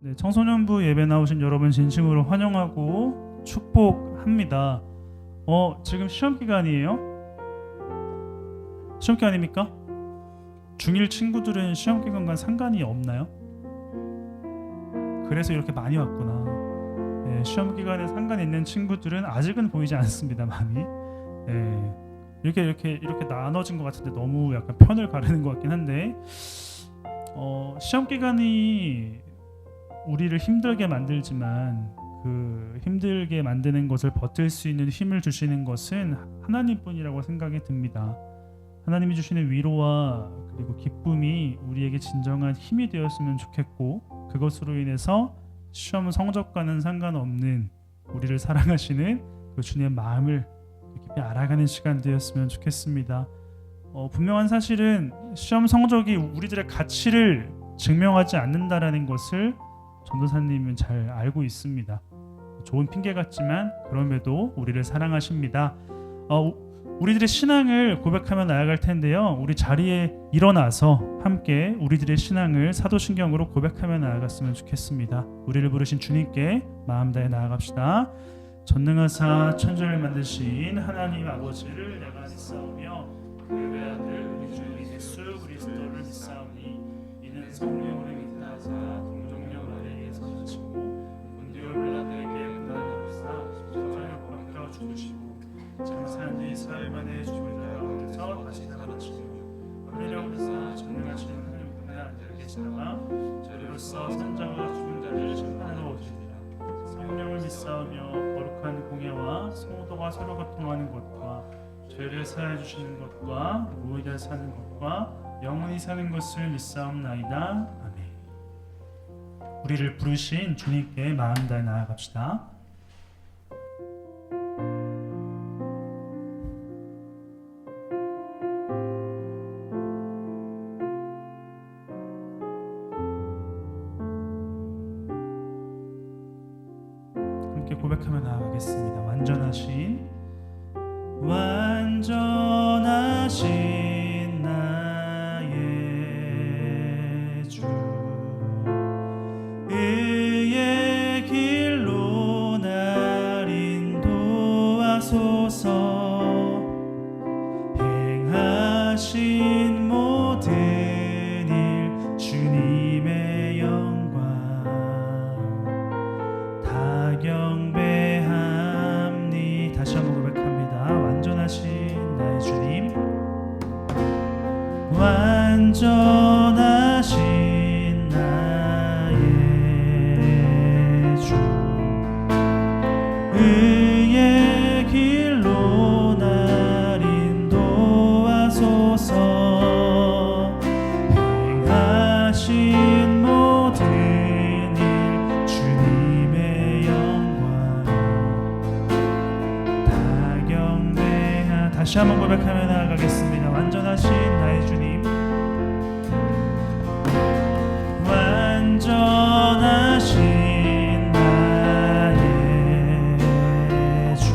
네, 청소년부 예배 나오신 여러분 진심으로 환영하고 축복합니다. 지금 시험 기간이에요? 시험 기간입니까? 중1 친구들은 시험 기간과 상관이 없나요? 그래서 이렇게 많이 왔구나. 네, 시험 기간에 상관 있는 친구들은 아직은 보이지 않습니다. 많이. 네, 이렇게 나눠진 것 같은데 너무 약간 편을 가르는 것 같긴 한데, 시험 기간이 우리를 힘들게 만들지만 그 힘들게 만드는 것을 버틸 수 있는 힘을 주시는 것은 하나님뿐이라고 생각이 듭니다. 하나님이 주시는 위로와 그리고 기쁨이 우리에게 진정한 힘이 되었으면 좋겠고, 그것으로 인해서 시험 성적과는 상관없는 우리를 사랑하시는 그 주님의 마음을 깊이 알아가는 시간 되었으면 좋겠습니다. 분명한 사실은 시험 성적이 우리들의 가치를 증명하지 않는다라는 것을 전도사님은 잘 알고 있습니다. 좋은 핑계 같지만 그럼에도 우리를 사랑하십니다. 우리들의 신앙을 고백하며 나아갈 텐데요. 우리 자리에 일어나서 함께 우리들의 신앙을 사도신경으로 고백하며 나아갔으면 좋겠습니다. 우리를 부르신 주님께 마음 다해 나아갑시다. 전능하사 천지를 만드신 하나님 아버지를 내가 믿사오며 그 외아들 우리 주 예수 그리스도를 믿사오니 이는 성령으로 믿나자 동정령 아래에서 지치고 문디올 빌라도에게 고난을 받사 십자가를 벗겨 죽으시고 장사한 뒤 사흘 만에 죽은 자 가운데서 다시 살아나시고 하늘을 믿사 전능하신 하나님 분의 아들 계시다가 저리로서 선자와 죽은 자를 심판하러 오시리라. 성령을 믿사오며 거룩한 공예와 성도가 서로 교통하는 것과 죄를 사하여 주시는 것과 무의를 사는 것과 영원히 사는 것을 믿사옵나이다. 아멘. 우리를 부르신 주님께 마음 다해 나아갑시다. 함께 고백하며 나아가겠습니다. 완전하신 나의 주, 의의 길로 날 인도하소서. 행하신 모든 일 주님의 영광 다 경배함니. 다시 한번 고백합니다. 완전하신 나의 주님, 완전하신 나의 주, 의의 길로 날 인도하소서. 행하신 모든 일 주님의 영광 다 경배하. 다시 한번 고백하며 나아가겠습니다. 완전하신 나의 주님, 완전하신 나의 주,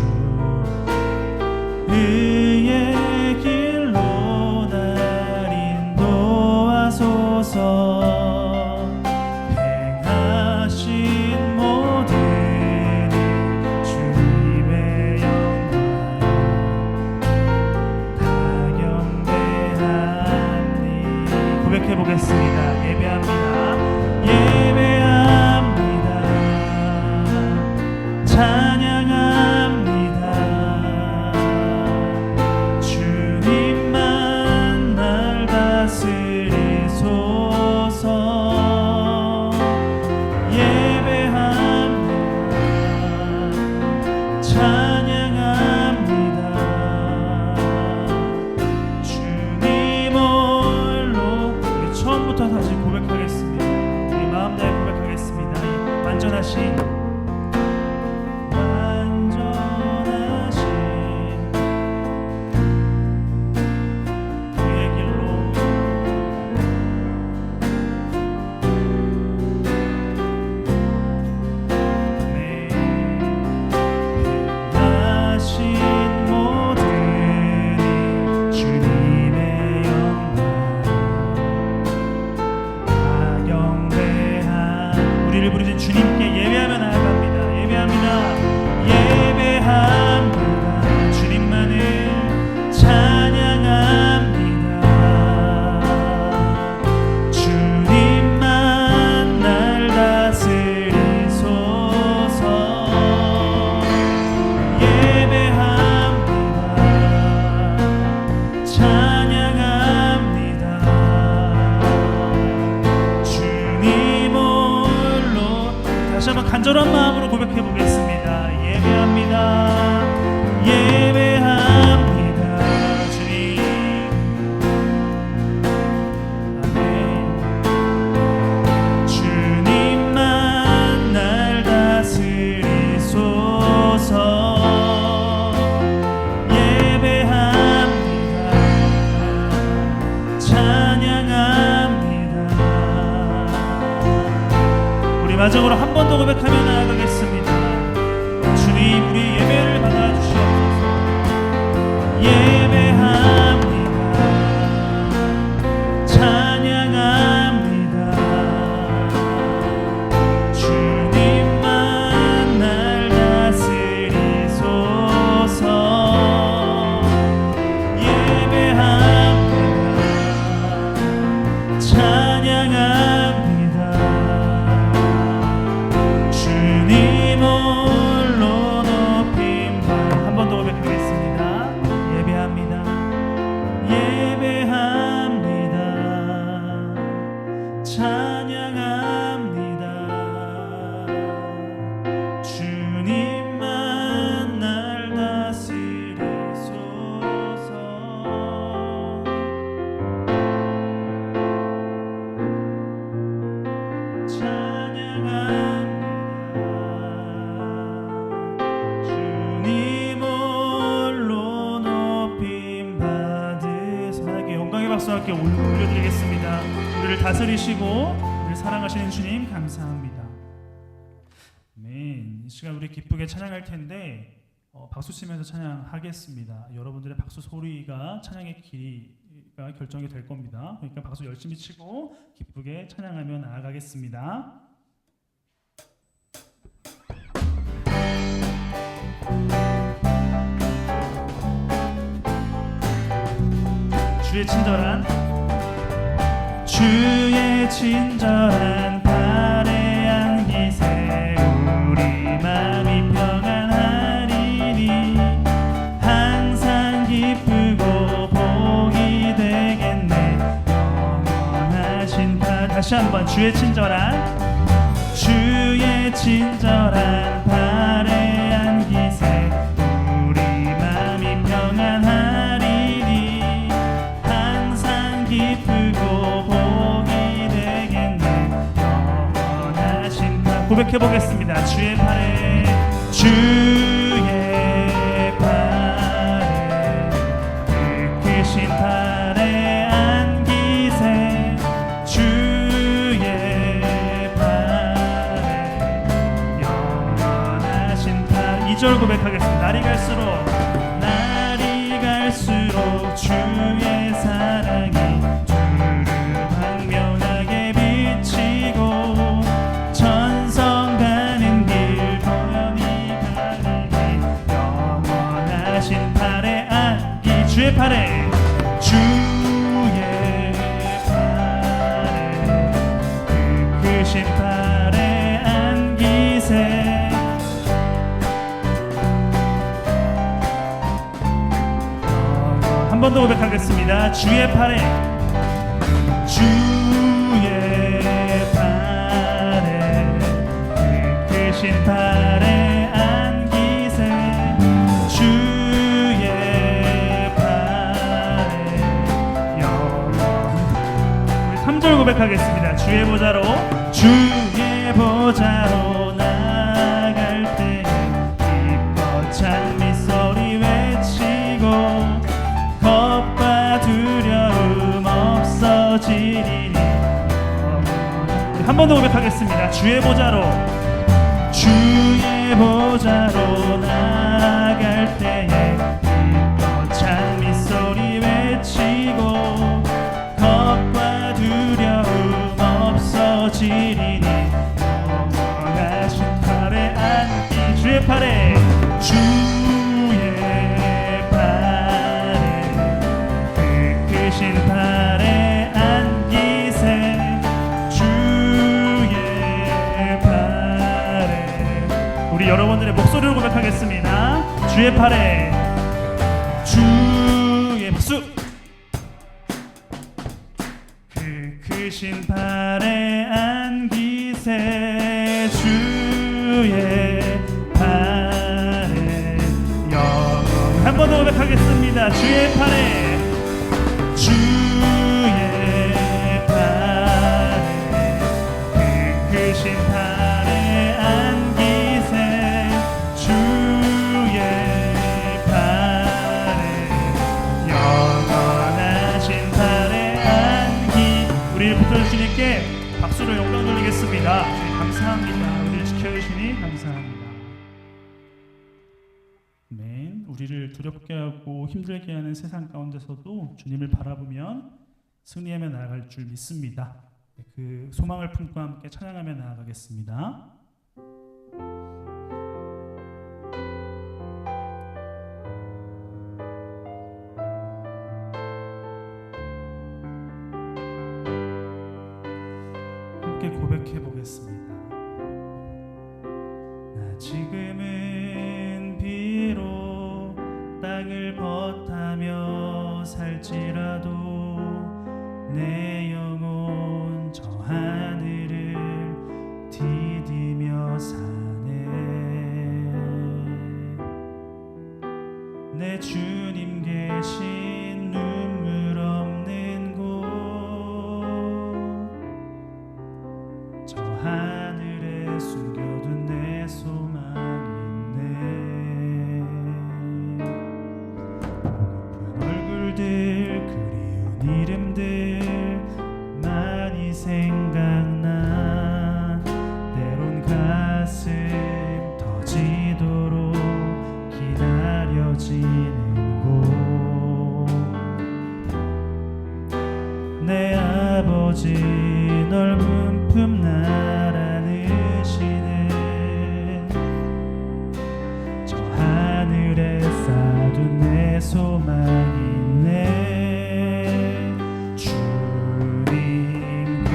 의의 길로 날 인도하소서. 행하신 모든 일 주님의 영광 다 경배하니. 고백해보겠습니다. 예배합니다. 예배합니다. 찬양합니다. 주님만 날 다스리소서. 예배합니다. 찬양합니다. 주님 홀로. 우리 처음부터 다시 고백하겠습니다. 우리 마음 다해 고백하겠습니다. 완전하신 그의 길로 행하신 모든 일 주님의 영광 다 경배하. 우리를 부르신 부르신 주님께 예배하며 나아갑니다. 예배합니다. 예배합니다. 주님만을 찬양합니다. 주님만 날 다스리소서. 예배합니다. 찬양합니다. 주님 홀로. 다시 한번 간절한 마음으로 고백해 보겠습니다. 예배합니다. 예배합니다. 주님. 아멘. 주님만 날 다스리소서. 예배합니다. 찬양합니다. 우리 마지막으로 한 번 더 고백하며 나아가겠습니다. 주님, 우리 예배를 받아주시옵소서. 예배합니다. 찬양합니다. 주님만 날 다스리소서. 예배합니다. 찬양합니다. 주님 홀로 높임. 한 번 더 고백하겠습니다. 예배합니다. 예배합니다. 찬양합니다. 주님만 날 다스리소서. 주님 홀로 높임 받으소서. 하나님께 영광의 박수 함께 올려드리겠습니다. 우리를 다스리시고 우리를 사랑하시는 주님 감사합니다. 아멘. 이 시간 우리 기쁘게 찬양할 텐데 박수 치면서 찬양하겠습니다. 여러분들의 박수 소리가 찬양의 길이가 결정이 될 겁니다. 그러니까 박수 열심히 치고 기쁘게 찬양하며 나아가겠습니다. 주의 친절한 발의 안기세 우리 마음이 평안하리니 항상 기쁘고 복이 되겠네. 영원하신 발. 다시 한번 주의 친절한 발의 안기세 우리 마음이 평안하리니 항상 기쁘고 복이 되겠네. 영원하신 발. 고백해 보겠습니다. 주의 팔에 크신 팔에 안기세 주의 팔에 영원하신 팔. 2절 고백하겠습니다. 날이 갈수록 주의 사랑이 주를 광명하게 비치고 천성 가는 길 도연히 가리니 영원하신 팔에 안기. 주의 팔에 크신 팔에 안기세 한 번 더 고백하겠습니다. 주의 팔에 크신 팔에 안기세 주의 팔에 영원. 우리 3절 고백하겠습니다. 주의 보좌로 나아갈 때 기뻐 찬미 소리 외치고 겁과 두려움 없어지리니. 한 번 더 고백하겠습니다. 주의 보좌로 나아갈 때에 기뻐 찬미 소리 외치고 겁과 두려움 없어지리니. 주의 팔에 주의 팔에 그 크신 팔에 안기세 주의 팔에 우리 여러분들의 목소리로 고백하겠습니다. 주의 팔에 주의 박수 그 크신 팔에 안기세 주의 팔에 영원 한 번 더 고백하겠습니다. 주의 팔에 주의 팔에 그 크신 팔에 안기세 주의 팔에 영원하신 팔에 안기 우리를 붙들어 주님께 박수로 영광 돌리겠습니다. 주님 감사합니다. 우리를 지켜주시니 감사합니다. 아멘. 우리를 두렵게 하고 힘들게 하는 세상 가운데서도 주님을 바라보면 승리하며 나아갈 줄 믿습니다. 그 소망을 품고 함께 찬양하며 나아가겠습니다. 함께 고백해 보겠습니다. 나 지금은 비록 땅을 벗하며 살지라도 내 영혼 저 하늘을 디디며 사네. 내 주님 계신 눈물 없는 곳 저 하늘에 숨겨둔 내 소망이 있네. 보고픈 얼굴들 그리운 이름들 많이 생각나. 때론 가슴 터지도록 기다려지는 곳 내 아버지 넓은 품 날 안으시는 저 하늘에 쌓둔 내 소망이 있네. 주님 그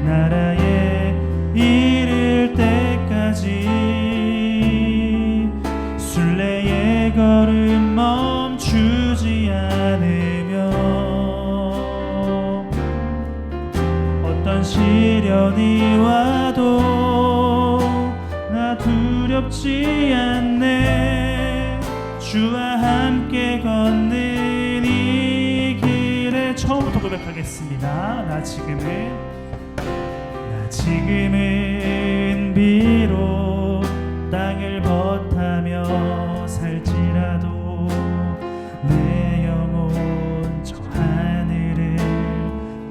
나라에 이를 때까지 순례의 걸음 멈추지 않으며 어떤 시련이 와도 나 두렵지 않네. 주와 함께 걷는 이 길에 처음부터 고백하겠습니다. 나 지금은 비록 땅을 벗하며 살지라도 내 영혼 저 하늘을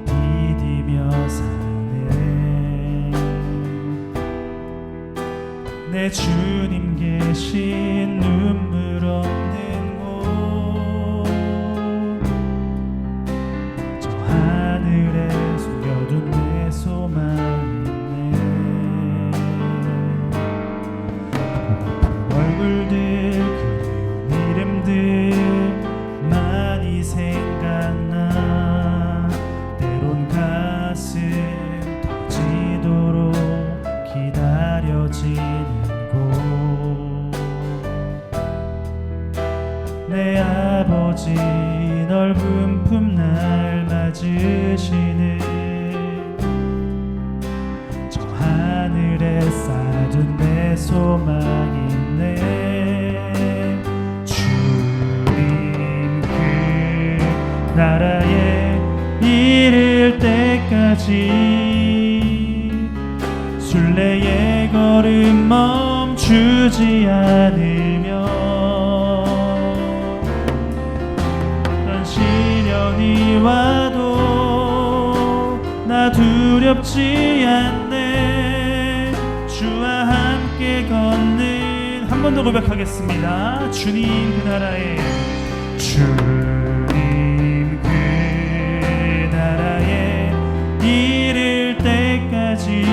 디디며 사네. 내 주님 계신 눈물 없는 곳 저 하늘에 숨겨둔 내 소망이 있네. 얼굴들 그리운 이름들 많이 생각나. 때론 가슴 터지도록 기다려지는 곳 내 아버지 넓은 품 날 맞으시는 저 하늘에 쌓둔 내 소망이 있네. 주님 그 나라에 이를 때까지 순례의 걸음 멈추지 않으며 어떤 시련이 와도 나 두렵지 않네. 주와 함께 걷는 한 번 더 고백하겠습니다. 주님 그 나라에 주님 그 나라에 이를 때까지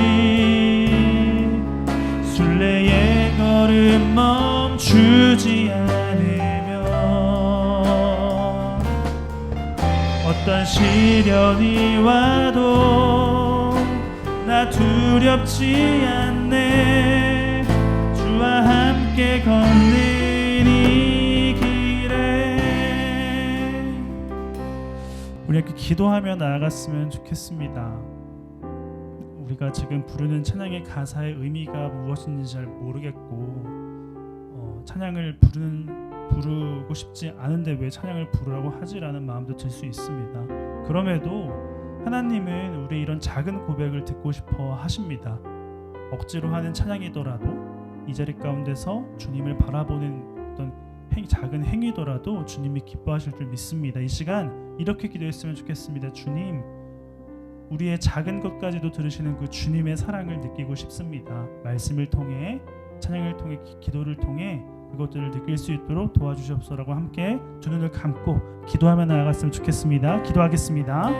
순례의 걸 어떤 시련이 와도 나 두렵지 않네. 주와 함께 걷는 이 길에 우리 이렇게 기도하며 나아갔으면 좋겠습니다. 우리가 지금 부르는 찬양의 가사의 의미가 무엇인지 잘 모르겠고 찬양을 부르고 싶지 않은데 왜 찬양을 부르라고 하지라는 마음도 들 수 있습니다. 그럼에도 하나님은 우리 이런 작은 고백을 듣고 싶어 하십니다. 억지로 하는 찬양이더라도 이 자리 가운데서 주님을 바라보는 어떤 작은 행위더라도 주님이 기뻐하실 줄 믿습니다. 이 시간 이렇게 기도했으면 좋겠습니다. 주님, 우리의 작은 것까지도 들으시는 그 주님의 사랑을 느끼고 싶습니다. 말씀을 통해, 찬양을 통해, 기도를 통해 그것들을 느낄 수 있도록 도와주시옵소서라고 함께 두 눈을 감고 기도하며 나아갔으면 좋겠습니다. 기도하겠습니다.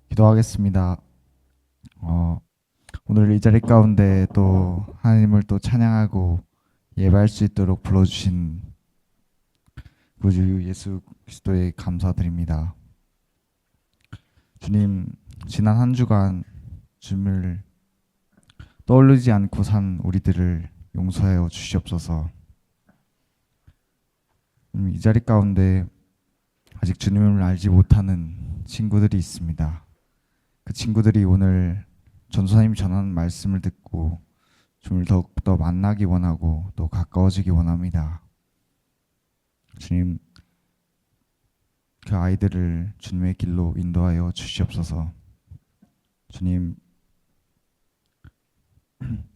기도하겠습니다. 오늘 이 자리 가운데 또 하나님을 또 찬양하고 예배할 수 있도록 불러주신 구주 예수 그리스도에 감사드립니다. 주님, 지난 한 주간 주님을 떠올리지 않고 산 우리들을 용서하여 주시옵소서. 이 자리 가운데 아직 주님을 알지 못하는 친구들이 있습니다. 그 친구들이 오늘 전도사님이 전하는 말씀을 듣고 주님을 더욱더 만나기 원하고 또 가까워지기 원합니다. 주님, 그 아이들을 주님의 길로 인도하여 주시옵소서. 주님,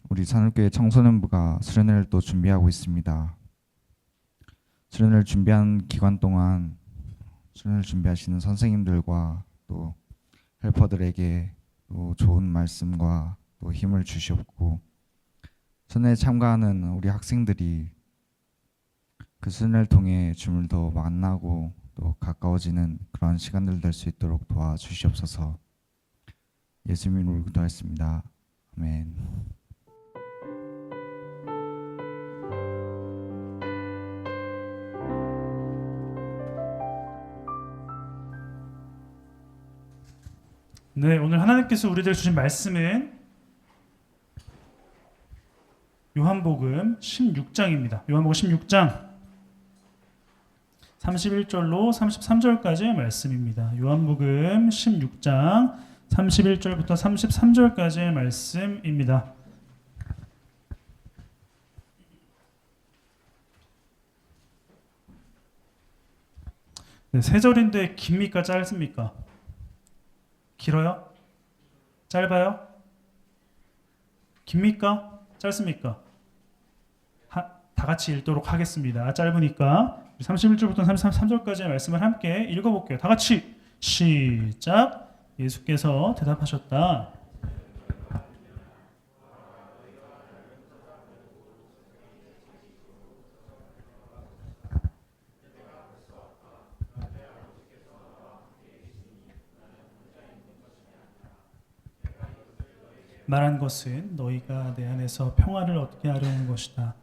우리 산울교회 청소년부가 수련회를 또 준비하고 있습니다. 수련회를 준비하는 기간 동안 수련회를 준비하시는 선생님들과 또 헬퍼들에게 또 좋은 말씀과 또 힘을 주시옵고, 수련회에 참가하는 우리 학생들이 그 수련회를 통해 주님을 더 만나고 또 가까워지는 그러한 시간들 될 수 있도록 도와주시옵소서. 예수님 이름으로 기도하였습니다. 아멘. 네, 오늘 하나님께서 우리들 주신 말씀은 요한복음 16장입니다. 요한복음 16장 31절로 33절까지의 말씀입니다. 요한복음 16장 31절부터 33절까지의 말씀입니다. 네, 세 절인데 깁니까 짧습니까? 길어요? 짧아요? 깁니까? 짧습니까? 다 같이 읽도록 하겠습니다. 짧으니까 31절부터 33절까지의 말씀을 함께 읽어볼게요. 다 같이 시작. 예수께서 대답하셨다. 말한 것은 너희가 내 안에서 평화를 얻게 하려는 것이다.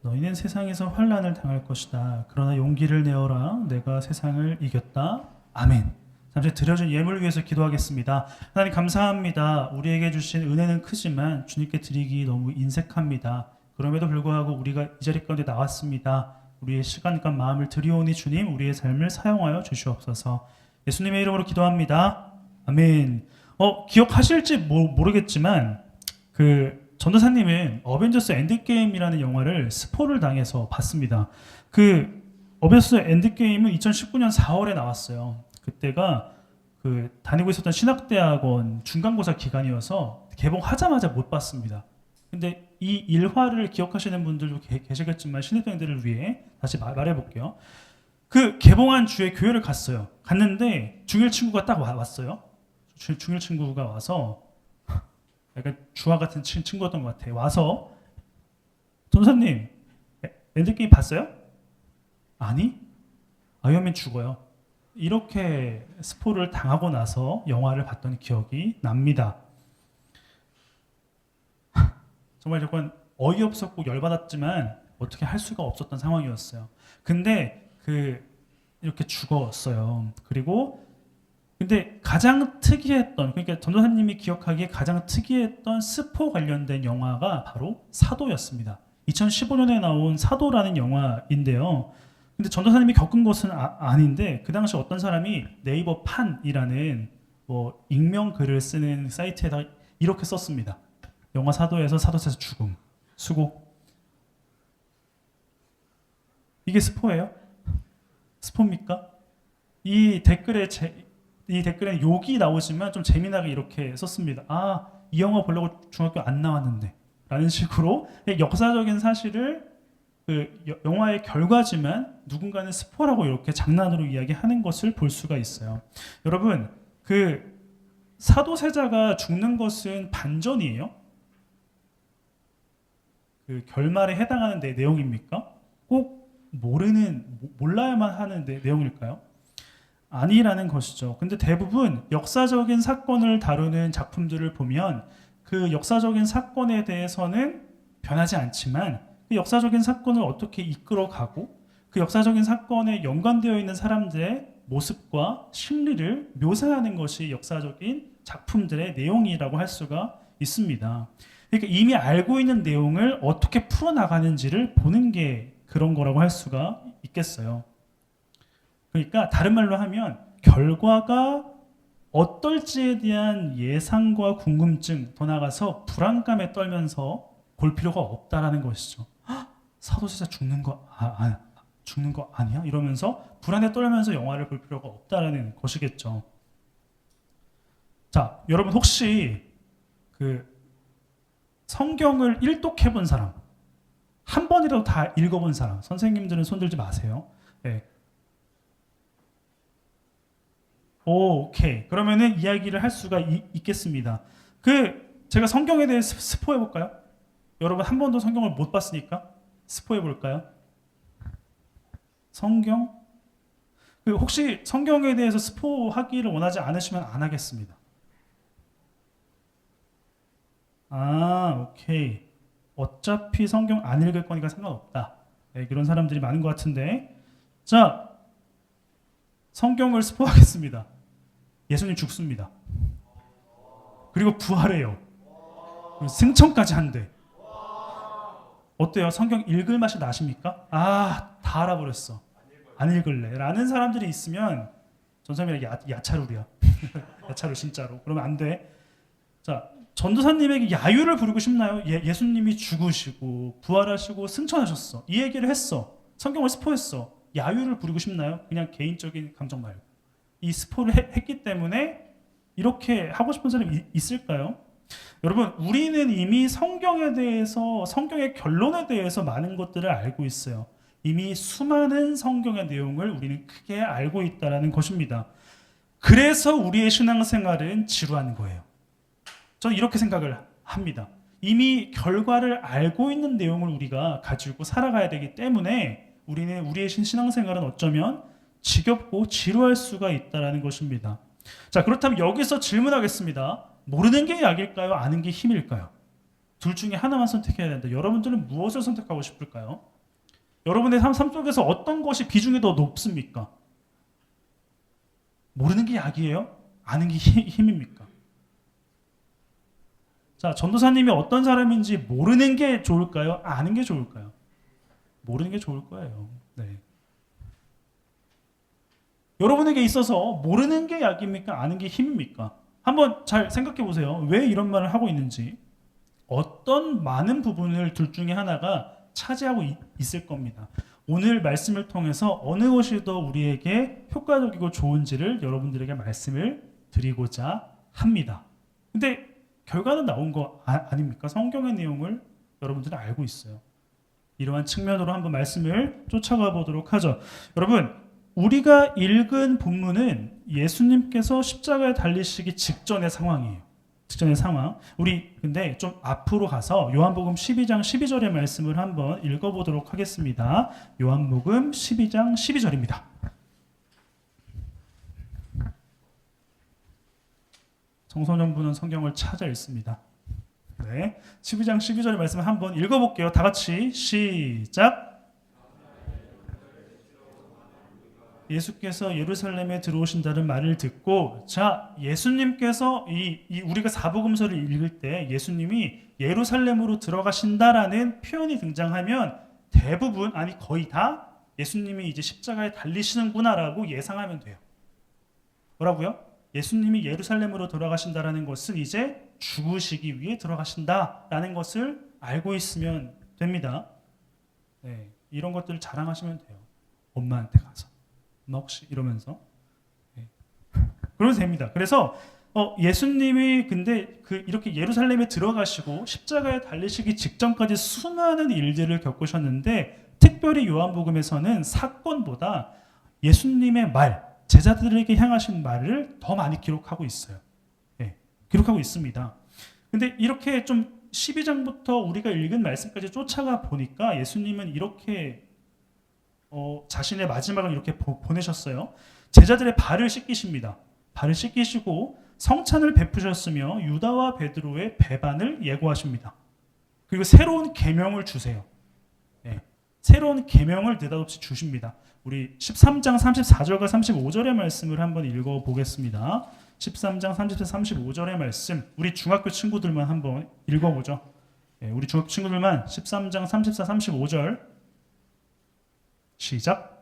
너희는 세상에서 환난을 당할 것이다. 그러나 용기를 내어라. 내가 세상을 이겼다. 아멘. 잠시 드려준 예물을 위해서 기도하겠습니다. 하나님 감사합니다. 우리에게 주신 은혜는 크지만 주님께 드리기 너무 인색합니다. 그럼에도 불구하고 우리가 이 자리 가운데 나왔습니다. 우리의 시간과 마음을 드리오니 주님, 우리의 삶을 사용하여 주시옵소서. 예수님의 이름으로 기도합니다. 아멘. 기억하실지 모르겠지만 그 전도사님은 어벤져스 엔드게임이라는 영화를 스포를 당해서 봤습니다. 그 어벤져스 엔드게임은 2019년 4월에 나왔어요. 그때가 그 다니고 있었던 신학대학원 중간고사 기간이어서 개봉하자마자 못 봤습니다. 근데 이 일화를 기억하시는 분들도 계시겠지만 신입생들을 위해 다시 말해볼게요. 그 개봉한 주에 교회를 갔어요. 갔는데 중1 친구가 딱 왔어요. 중1 친구가 와서 약간 주와 같은 친구였던 것 같아요. 와서 전사님 엔드게임 봤어요? 아니? 아이언맨 죽어요. 이렇게 스포를 당하고 나서 영화를 봤던 기억이 납니다. 정말 조금 어이없었고 열받았지만 어떻게 할 수가 없었던 상황이었어요. 근데 이렇게 죽었어요. 그리고 근데 가장 특이했던, 그러니까 전도사님이 기억하기에 가장 특이했던 스포 관련된 영화가 바로 사도였습니다. 2015년에 나온 사도라는 영화인데요. 근데 전도사님이 겪은 것은 아닌데 그 당시 어떤 사람이 네이버 판이라는 뭐 익명 글을 쓰는 사이트에다 이렇게 썼습니다. 영화 사도에서 사도세자 죽음, 수고. 이게 스포예요? 스포입니까? 이 댓글에 욕이 나오지만 좀 재미나게 이렇게 썼습니다. 아, 이 영화 보려고 중학교 안 나왔는데 라는 식으로 역사적인 사실을 영화의 결과지만 누군가는 스포라고 이렇게 장난으로 이야기하는 것을 볼 수가 있어요. 여러분, 사도세자가 죽는 것은 반전이에요? 결말에 해당하는 내용입니까? 꼭 몰라야만 하는 내용일까요? 아니라는 것이죠. 근데 대부분 역사적인 사건을 다루는 작품들을 보면 그 역사적인 사건에 대해서는 변하지 않지만 그 역사적인 사건을 어떻게 이끌어가고 그 역사적인 사건에 연관되어 있는 사람들의 모습과 심리를 묘사하는 것이 역사적인 작품들의 내용이라고 할 수가 있습니다. 그러니까 이미 알고 있는 내용을 어떻게 풀어나가는지를 보는 게 그런 거라고 할 수가 있겠어요. 그러니까 다른 말로 하면 결과가 어떨지에 대한 예상과 궁금증, 더 나아가서 불안감에 떨면서 볼 필요가 없다라는 것이죠. 사도세자 죽는 거 아니야? 이러면서 불안에 떨면서 영화를 볼 필요가 없다라는 것이겠죠. 자, 여러분 혹시 성경을 일독해 본 사람, 한 번이라도 다 읽어본 사람, 선생님들은 손들지 마세요. 네. 오케이. 그러면은 이야기를 할 수가 있겠습니다. 제가 성경에 대해 스포해 볼까요? 여러분 한 번도 성경을 못 봤으니까 스포해 볼까요? 성경? 혹시 성경에 대해서 스포하기를 원하지 않으시면 안 하겠습니다. 오케이. 어차피 성경 안 읽을 거니까 상관없다. 네, 이런 사람들이 많은 것 같은데. 자, 성경을 스포하겠습니다. 예수님 죽습니다. 그리고 부활해요. 그리고 승천까지 한대. 어때요? 성경 읽을 맛이 나십니까? 다 알아버렸어. 안 읽을래. 라는 사람들이 있으면 전사님에게 야차룰이야. 야차룰 진짜로. 그러면 안 돼. 자, 전도사님에게 야유를 부르고 싶나요? 예수님이 죽으시고 부활하시고 승천하셨어. 이 얘기를 했어. 성경을 스포했어. 야유를 부르고 싶나요? 그냥 개인적인 감정 말고. 이 스포를 했기 때문에 이렇게 하고 싶은 사람이 있을까요? 여러분, 우리는 이미 성경에 대해서, 성경의 결론에 대해서 많은 것들을 알고 있어요. 이미 수많은 성경의 내용을 우리는 크게 알고 있다는 것입니다. 그래서 우리의 신앙생활은 지루한 거예요. 저는 이렇게 생각을 합니다. 이미 결과를 알고 있는 내용을 우리가 가지고 살아가야 되기 때문에 우리의 신앙생활은 어쩌면 지겹고 지루할 수가 있다는 것입니다. 자, 그렇다면 여기서 질문하겠습니다. 모르는 게 약일까요? 아는 게 힘일까요? 둘 중에 하나만 선택해야 된다. 여러분들은 무엇을 선택하고 싶을까요? 여러분의 삶 속에서 어떤 것이 비중이 더 높습니까? 모르는 게 약이에요? 아는 게 힘입니까? 자, 전도사님이 어떤 사람인지 모르는 게 좋을까요? 아는 게 좋을까요? 모르는 게 좋을 거예요. 네. 여러분에게 있어서 모르는 게 약입니까? 아는 게 힘입니까? 한번 잘 생각해 보세요. 왜 이런 말을 하고 있는지. 어떤 많은 부분을 둘 중에 하나가 차지하고 있을 겁니다. 오늘 말씀을 통해서 어느 것이 더 우리에게 효과적이고 좋은지를 여러분들에게 말씀을 드리고자 합니다. 근데 결과는 나온 거 아닙니까? 성경의 내용을 여러분들은 알고 있어요. 이러한 측면으로 한번 말씀을 쫓아가 보도록 하죠. 여러분, 우리가 읽은 본문은 예수님께서 십자가에 달리시기 직전의 상황이에요. 직전의 상황. 우리 근데 좀 앞으로 가서 요한복음 12장 12절의 말씀을 한번 읽어보도록 하겠습니다. 요한복음 12장 12절입니다. 청소년부는 성경을 찾아 읽습니다. 네, 12장 12절의 말씀을 한번 읽어볼게요. 다 같이 시작. 예수께서 예루살렘에 들어오신다는 말을 듣고, 자, 예수님께서 우리가 사복음서를 읽을 때 예수님이 예루살렘으로 들어가신다라는 표현이 등장하면 대부분, 아니 거의 다 예수님이 이제 십자가에 달리시는구나라고 예상하면 돼요. 뭐라고요? 예수님이 예루살렘으로 들어가신다라는 것은 이제 죽으시기 위해 들어가신다라는 것을 알고 있으면 됩니다. 네, 이런 것들을 자랑하시면 돼요. 엄마한테 가서. 엄마 혹시 이러면서. 네. 그러면 됩니다. 그래서 예수님이 근데 이렇게 예루살렘에 들어가시고 십자가에 달리시기 직전까지 수많은 일들을 겪으셨는데, 특별히 요한복음에서는 사건보다 예수님의 말, 제자들에게 향하신 말을 더 많이 기록하고 있어요. 네, 기록하고 있습니다. 근데 이렇게 좀 12장부터 우리가 읽은 말씀까지 쫓아가 보니까 예수님은 이렇게 자신의 마지막을 이렇게 보내셨어요. 제자들의 발을 씻기십니다. 발을 씻기시고 성찬을 베푸셨으며 유다와 베드로의 배반을 예고하십니다. 그리고 새로운 계명을 주세요. 네, 새로운 계명을 느닷없이 주십니다. 우리 13장 34절과 35절의 말씀을 한번 읽어보겠습니다. 13장 34, 35절의 말씀, 우리 중학교 친구들만 한번 읽어보죠. 네, 우리 중학교 친구들만 13장 34, 35절 시작.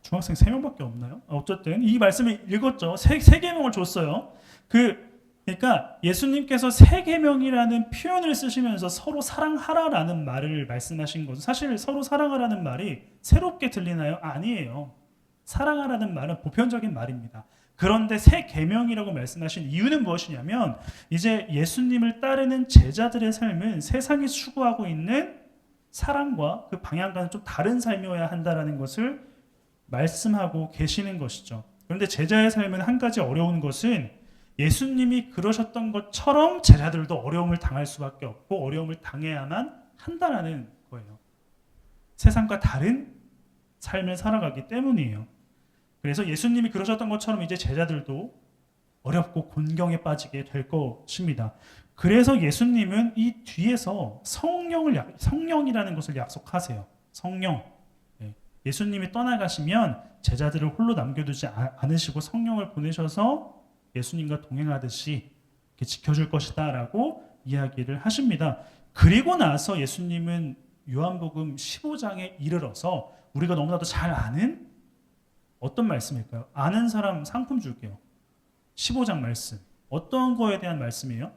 중학생 3명밖에 없나요? 어쨌든 이 말씀을 읽었죠. 세 계명을 줬어요. 그러니까 예수님께서 세 계명이라는 표현을 쓰시면서 서로 사랑하라라는 말을 말씀하신 거죠. 사실 서로 사랑하라는 말이 새롭게 들리나요? 아니에요. 사랑하라는 말은 보편적인 말입니다. 그런데 새 계명이라고 말씀하신 이유는 무엇이냐면, 이제 예수님을 따르는 제자들의 삶은 세상이 추구하고 있는 사랑과 그 방향과는 좀 다른 삶이어야 한다라는 것을 말씀하고 계시는 것이죠. 그런데 제자의 삶은 한 가지 어려운 것은, 예수님이 그러셨던 것처럼 제자들도 어려움을 당할 수밖에 없고 어려움을 당해야만 한다라는 거예요. 세상과 다른 삶을 살아가기 때문이에요. 그래서 예수님이 그러셨던 것처럼 이제 제자들도 어렵고 곤경에 빠지게 될 것입니다. 그래서 예수님은 이 뒤에서 성령이라는 것을 약속하세요. 성령. 예수님이 떠나가시면 제자들을 홀로 남겨두지 않으시고 성령을 보내셔서 예수님과 동행하듯이 이렇게 지켜줄 것이다 라고 이야기를 하십니다. 그리고 나서 예수님은 요한복음 15장에 이르러서 우리가 너무나도 잘 아는 어떤 말씀일까요? 아는 사람 상품 줄게요. 15장 말씀. 어떤 거에 대한 말씀이에요?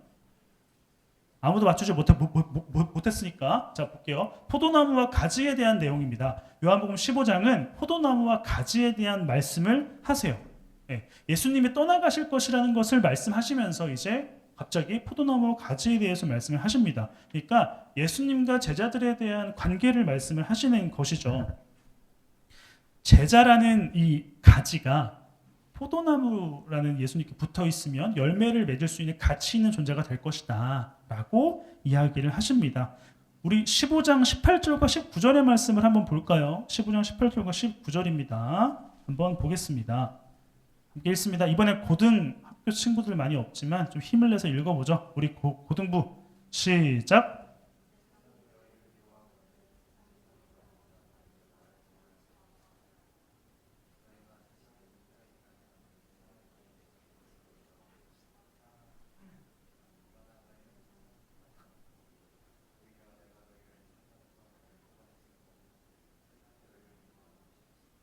아무도 맞추지 못했으니까 자 볼게요. 포도나무와 가지에 대한 내용입니다. 요한복음 15장은 포도나무와 가지에 대한 말씀을 하세요. 예수님이 떠나가실 것이라는 것을 말씀하시면서 이제 갑자기 포도나무와 가지에 대해서 말씀을 하십니다. 그러니까 예수님과 제자들에 대한 관계를 말씀을 하시는 것이죠. 제자라는 이 가지가 포도나무라는 예수님께 붙어 있으면 열매를 맺을 수 있는 가치 있는 존재가 될 것이다 라고 이야기를 하십니다. 우리 15장 18절과 19절의 말씀을 한번 볼까요? 15장 18절과 19절입니다. 한번 보겠습니다. 함께 읽습니다. 이번에 고등학교 친구들 많이 없지만 좀 힘을 내서 읽어보죠. 우리 고등부 시작.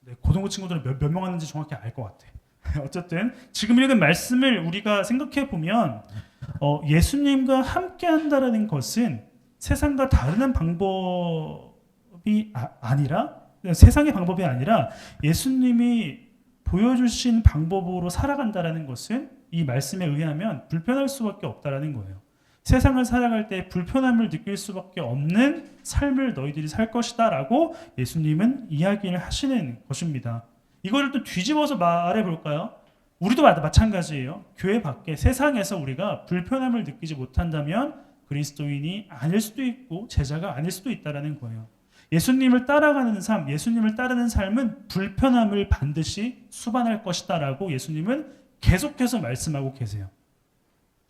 네, 고등부 친구들은 몇 명 왔는지 정확히 알 것 같아. 어쨌든 지금 읽은 말씀을 우리가 생각해 보면 예수님과 함께 한다라는 것은 세상과 다른 방법이 아니라, 세상의 방법이 아니라 예수님이 보여주신 방법으로 살아간다라는 것은 이 말씀에 의하면 불편할 수밖에 없다라는 거예요. 세상을 살아갈 때 불편함을 느낄 수밖에 없는 삶을 너희들이 살 것이다 라고 예수님은 이야기를 하시는 것입니다. 이거를 또 뒤집어서 말해 볼까요? 우리도 마찬가지예요. 교회 밖에 세상에서 우리가 불편함을 느끼지 못한다면 그리스도인이 아닐 수도 있고 제자가 아닐 수도 있다는 거예요. 예수님을 따라가는 삶, 예수님을 따르는 삶은 불편함을 반드시 수반할 것이다 라고 예수님은 계속해서 말씀하고 계세요.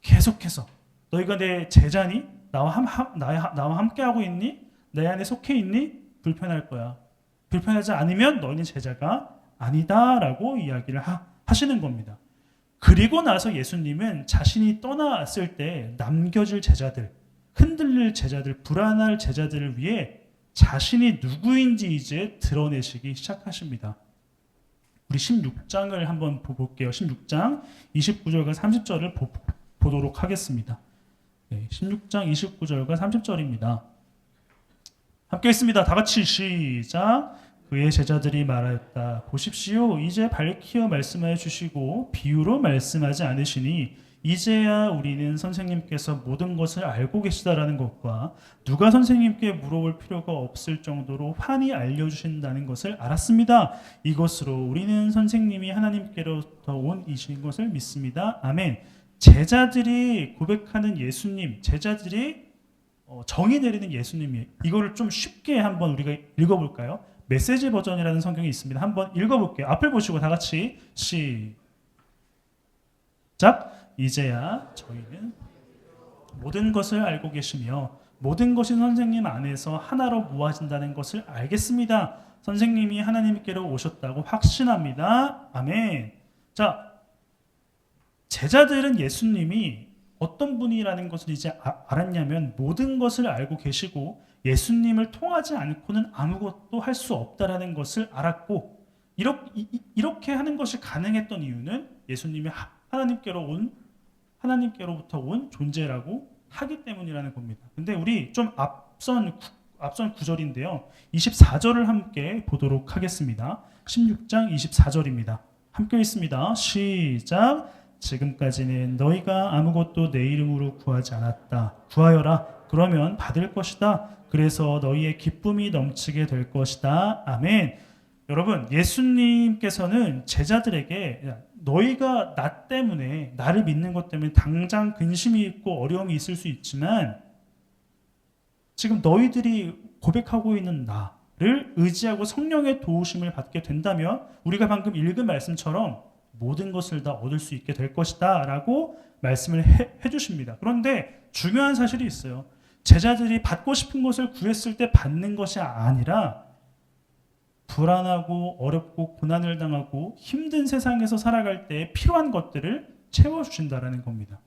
계속해서 너희가 내 제자니? 나와 함께하고 있니? 내 안에 속해 있니? 불편할 거야. 불편하지 않으면 너희는 제자가 아니다 라고 이야기를 하시는 겁니다. 그리고 나서 예수님은 자신이 떠났을 때 남겨질 제자들, 흔들릴 제자들, 불안할 제자들을 위해 자신이 누구인지 이제 드러내시기 시작하십니다. 우리 16장을 한번 볼게요. 16장 29절과 30절을 보도록 하겠습니다. 16장 29절과 30절입니다. 함께 읽습니다. 다 같이 시작. 그의 제자들이 말하였다. 보십시오. 이제 밝히어 말씀하여 주시고 비유로 말씀하지 않으시니 이제야 우리는 선생님께서 모든 것을 알고 계시다라는 것과 누가 선생님께 물어볼 필요가 없을 정도로 환히 알려주신다는 것을 알았습니다. 이것으로 우리는 선생님이 하나님께로부터 온 이신 것을 믿습니다. 아멘. 제자들이 고백하는 예수님, 제자들이 정의 내리는 예수님이에요. 이거를 좀 쉽게 한번 우리가 읽어볼까요? 메시지 버전이라는 성경이 있습니다. 한번 읽어볼게요. 앞을 보시고 다 같이 시작. 이제야 저희는 모든 것을 알고 계시며 모든 것이 선생님 안에서 하나로 모아진다는 것을 알겠습니다. 선생님이 하나님께로 오셨다고 확신합니다. 아멘. 자, 제자들은 예수님이 어떤 분이라는 것을 이제 알았냐면 모든 것을 알고 계시고 예수님을 통하지 않고는 아무것도 할 수 없다라는 것을 알았고 이렇게 하는 것이 가능했던 이유는 예수님이 하나님께로부터 온 존재라고 하기 때문이라는 겁니다. 근데 우리 좀 앞선 구절인데요. 24절을 함께 보도록 하겠습니다. 16장 24절입니다. 함께 읽습니다. 시작. 지금까지는 너희가 아무것도 내 이름으로 구하지 않았다. 구하여라. 그러면 받을 것이다. 그래서 너희의 기쁨이 넘치게 될 것이다. 아멘. 여러분, 예수님께서는 제자들에게 너희가 나 때문에, 나를 믿는 것 때문에 당장 근심이 있고 어려움이 있을 수 있지만 지금 너희들이 고백하고 있는 나를 의지하고 성령의 도우심을 받게 된다면 우리가 방금 읽은 말씀처럼 모든 것을 다 얻을 수 있게 될 것이다 라고 말씀을 해주십니다. 그런데 중요한 사실이 있어요. 제자들이 받고 싶은 것을 구했을 때 받는 것이 아니라 불안하고 어렵고 고난을 당하고 힘든 세상에서 살아갈 때 필요한 것들을 채워주신다라는 겁니다.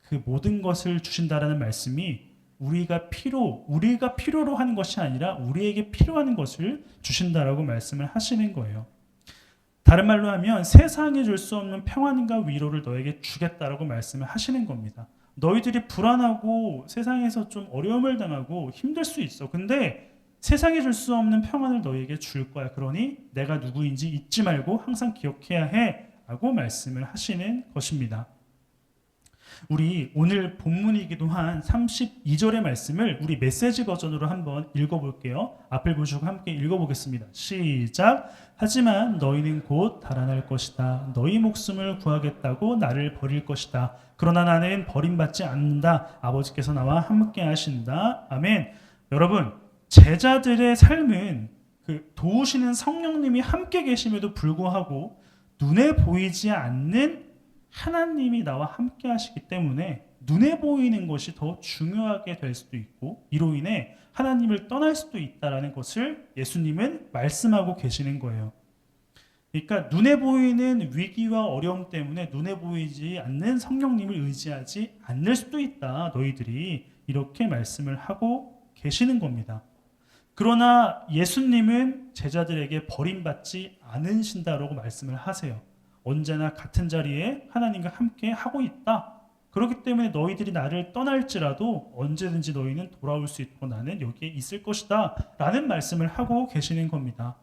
그 모든 것을 주신다라는 말씀이 우리가 필요로 하는 것이 아니라 우리에게 필요한 것을 주신다라고 말씀을 하시는 거예요. 다른 말로 하면 세상이 줄 수 없는 평안과 위로를 너에게 주겠다라고 말씀을 하시는 겁니다. 너희들이 불안하고 세상에서 좀 어려움을 당하고 힘들 수 있어. 근데 세상이 줄 수 없는 평안을 너희에게 줄 거야. 그러니 내가 누구인지 잊지 말고 항상 기억해야 해 라고 말씀을 하시는 것입니다. 우리 오늘 본문이기도 한 32절의 말씀을 우리 메시지 버전으로 한번 읽어볼게요. 앞을 보시고 함께 읽어보겠습니다. 시작. 하지만 너희는 곧 달아날 것이다. 너희 목숨을 구하겠다고 나를 버릴 것이다. 그러나 나는 버림받지 않는다. 아버지께서 나와 함께 하신다. 아멘. 여러분, 제자들의 삶은 그 도우시는 성령님이 함께 계심에도 불구하고 눈에 보이지 않는 하나님이 나와 함께 하시기 때문에 눈에 보이는 것이 더 중요하게 될 수도 있고 이로 인해 하나님을 떠날 수도 있다는 것을 예수님은 말씀하고 계시는 거예요. 그러니까 눈에 보이는 위기와 어려움 때문에 눈에 보이지 않는 성령님을 의지하지 않을 수도 있다. 너희들이 이렇게 말씀을 하고 계시는 겁니다. 그러나 예수님은 제자들에게 버림받지 않으신다라고 말씀을 하세요. 언제나 같은 자리에 하나님과 함께 하고 있다. 그렇기 때문에 너희들이 나를 떠날지라도 언제든지 너희는 돌아올 수 있고 나는 여기에 있을 것이다 라는 말씀을 하고 계시는 겁니다.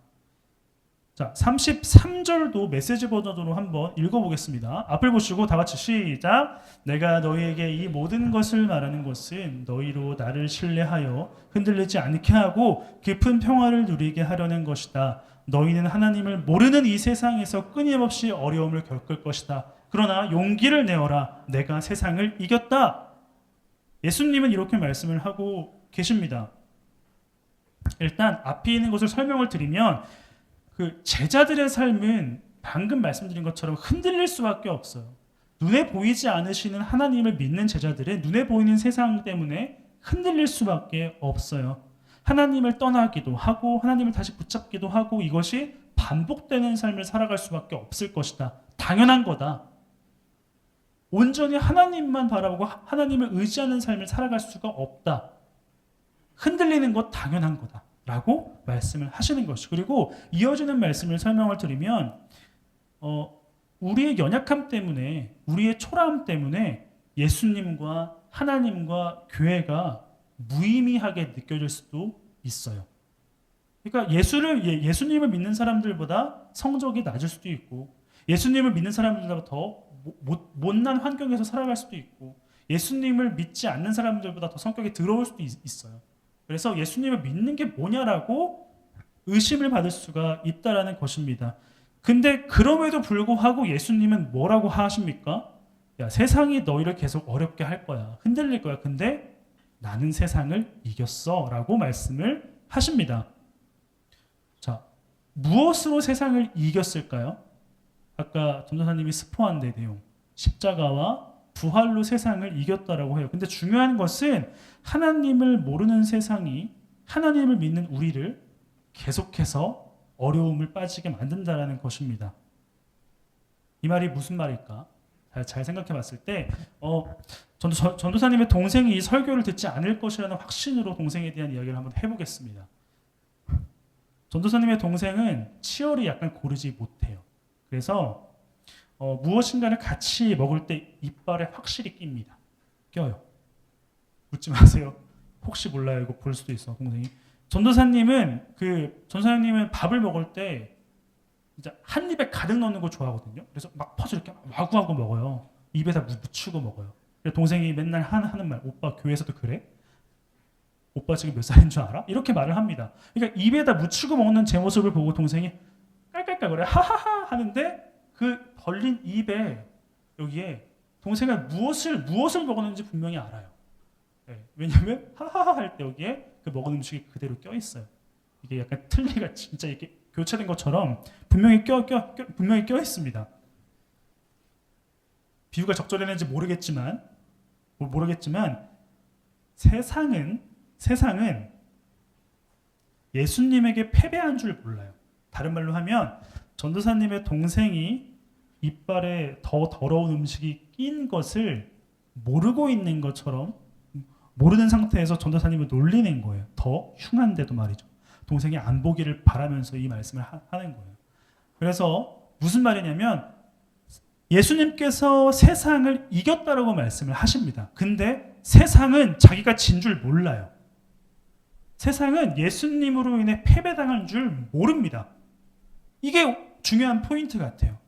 자, 33절도 메시지 버전으로 한번 읽어보겠습니다. 앞을 보시고 다 같이 시작. 내가 너희에게 이 모든 것을 말하는 것은 너희로 나를 신뢰하여 흔들리지 않게 하고 깊은 평화를 누리게 하려는 것이다. 너희는 하나님을 모르는 이 세상에서 끊임없이 어려움을 겪을 것이다. 그러나 용기를 내어라. 내가 세상을 이겼다. 예수님은 이렇게 말씀을 하고 계십니다. 일단 앞에 있는 것을 설명을 드리면 그 제자들의 삶은 방금 말씀드린 것처럼 흔들릴 수밖에 없어요. 눈에 보이지 않으시는 하나님을 믿는 제자들은 눈에 보이는 세상 때문에 흔들릴 수밖에 없어요. 하나님을 떠나기도 하고 하나님을 다시 붙잡기도 하고 이것이 반복되는 삶을 살아갈 수밖에 없을 것이다. 당연한 거다. 온전히 하나님만 바라보고 하나님을 의지하는 삶을 살아갈 수가 없다. 흔들리는 것 당연한 거다. 라고 말씀을 하시는 것이. 그리고 이어지는 말씀을 설명을 드리면 우리의 연약함 때문에 우리의 초라함 때문에 예수님과 하나님과 교회가 무의미하게 느껴질 수도 있어요. 그러니까 예수님을 믿는 사람들보다 성적이 낮을 수도 있고 예수님을 믿는 사람들보다 더 못난 환경에서 살아갈 수도 있고 예수님을 믿지 않는 사람들보다 더 성격이 더러울 수도 있어요. 그래서 예수님을 믿는 게 뭐냐라고 의심을 받을 수가 있다라는 것입니다. 근데 그럼에도 불구하고 예수님은 뭐라고 하십니까? 야, 세상이 너희를 계속 어렵게 할 거야. 흔들릴 거야. 근데 나는 세상을 이겼어. 라고 말씀을 하십니다. 자, 무엇으로 세상을 이겼을까요? 아까 전도사님이 스포한 내용. 십자가와 부활로 세상을 이겼다라고 해요. 근데 중요한 것은 하나님을 모르는 세상이 하나님을 믿는 우리를 계속해서 어려움을 빠지게 만든다라는 것입니다. 이 말이 무슨 말일까? 잘 생각해 봤을 때 전도사님의 동생이 이 설교를 듣지 않을 것이라는 확신으로 동생에 대한 이야기를 한번 해보겠습니다. 전도사님의 동생은 치열이 약간 고르지 못해요. 그래서 무엇인가를 같이 먹을 때 이빨에 확실히 낍니다. 껴요. 묻지 마세요. 혹시 몰라요. 이거 볼 수도 있어, 동생이. 전도사님은 밥을 먹을 때 진짜 한 입에 가득 넣는 거 좋아하거든요. 그래서 막 퍼서 이렇게 와구와구 먹어요. 입에다 묻히고 먹어요. 그래서 동생이 맨날 하는 말, 오빠 교회에서도 그래? 오빠 지금 몇 살인 줄 알아? 이렇게 말을 합니다. 그러니까 입에다 묻히고 먹는 제 모습을 보고 동생이 깔깔깔 그래 하하하 하는데 그 벌린 입에 여기에 동생은 무엇을 먹었는지 분명히 알아요. 네, 왜냐하면 하하하 할 때 여기에 그 먹은 음식이 그대로 껴 있어요. 이게 약간 틀니가 진짜 이렇게 교체된 것처럼 분명히 분명히 껴 있습니다. 비유가 적절했는지 모르겠지만 세상은 예수님에게 패배한 줄 몰라요. 다른 말로 하면 전도사님의 동생이 이빨에 더 더러운 음식이 낀 것을 모르고 있는 것처럼 모르는 상태에서 전도사님을 놀리는 거예요. 더 흉한데도 말이죠. 동생이 안 보기를 바라면서 이 말씀을 하는 거예요. 그래서 무슨 말이냐면 예수님께서 세상을 이겼다라고 말씀을 하십니다. 근데 세상은 자기가 진 줄 몰라요. 세상은 예수님으로 인해 패배당한 줄 모릅니다. 이게 중요한 포인트 같아요.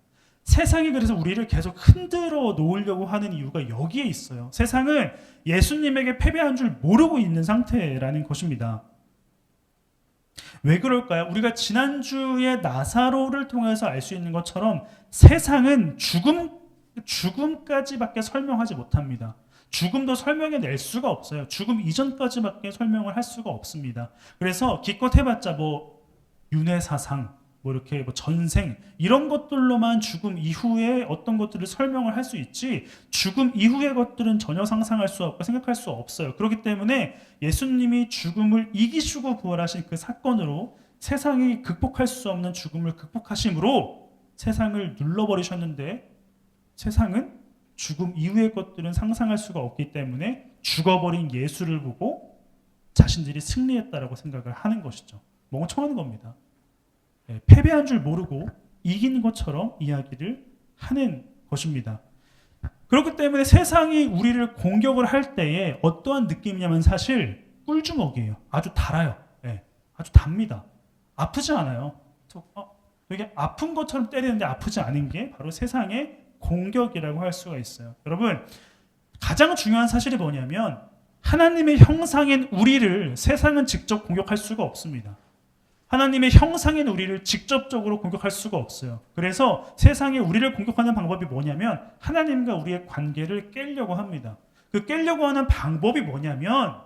세상이 그래서 우리를 계속 흔들어 놓으려고 하는 이유가 여기에 있어요. 세상은 예수님에게 패배한 줄 모르고 있는 상태라는 것입니다. 왜 그럴까요? 우리가 지난주에 나사로를 통해서 알 수 있는 것처럼 세상은 죽음까지밖에 설명하지 못합니다. 죽음도 설명해낼 수가 없어요. 죽음 이전까지밖에 설명을 할 수가 없습니다. 그래서 기껏 해봤자 윤회사상, 이렇게 전생 이런 것들로만 죽음 이후에 어떤 것들을 설명을 할 수 있지 죽음 이후의 것들은 전혀 상상할 수 없고 생각할 수 없어요. 그렇기 때문에 예수님이 죽음을 이기시고 부활하신 그 사건으로 세상이 극복할 수 없는 죽음을 극복하심으로 세상을 눌러버리셨는데 세상은 죽음 이후의 것들은 상상할 수가 없기 때문에 죽어버린 예수를 보고 자신들이 승리했다라고 생각을 하는 것이죠. 멍청한 겁니다. 패배한 줄 모르고 이긴 것처럼 이야기를 하는 것입니다. 그렇기 때문에 세상이 우리를 공격을 할 때에 어떠한 느낌이냐면 사실 꿀주먹이에요. 아주 달아요. 아주 답니다. 아프지 않아요. 이게 아픈 것처럼 때리는데 아프지 않은 게 바로 세상의 공격이라고 할 수가 있어요. 여러분, 가장 중요한 사실이 뭐냐면 하나님의 형상인 우리를 세상은 직접 공격할 수가 없습니다. 하나님의 형상인 우리를 직접적으로 공격할 수가 없어요. 그래서 세상이 우리를 공격하는 방법이 뭐냐면 하나님과 우리의 관계를 깨려고 합니다. 그 깨려고 하는 방법이 뭐냐면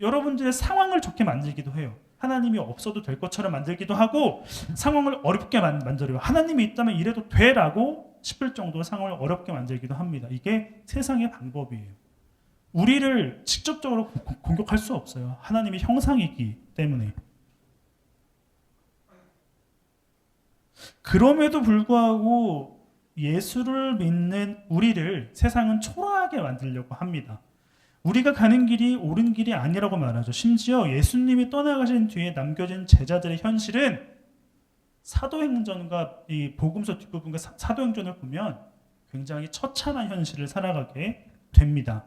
여러분들의 상황을 좋게 만들기도 해요. 하나님이 없어도 될 것처럼 만들기도 하고 상황을 어렵게 만들어요. 하나님이 있다면 이래도 돼라고 싶을 정도로 상황을 어렵게 만들기도 합니다. 이게 세상의 방법이에요. 우리를 직접적으로 공격할 수 없어요. 하나님의 형상이기 때문에. 그럼에도 불구하고 예수를 믿는 우리를 세상은 초라하게 만들려고 합니다. 우리가 가는 길이 옳은 길이 아니라고 말하죠. 심지어 예수님이 떠나가신 뒤에 남겨진 제자들의 현실은 사도행전과 이 복음서 뒷부분과 사도행전을 보면 굉장히 처참한 현실을 살아가게 됩니다.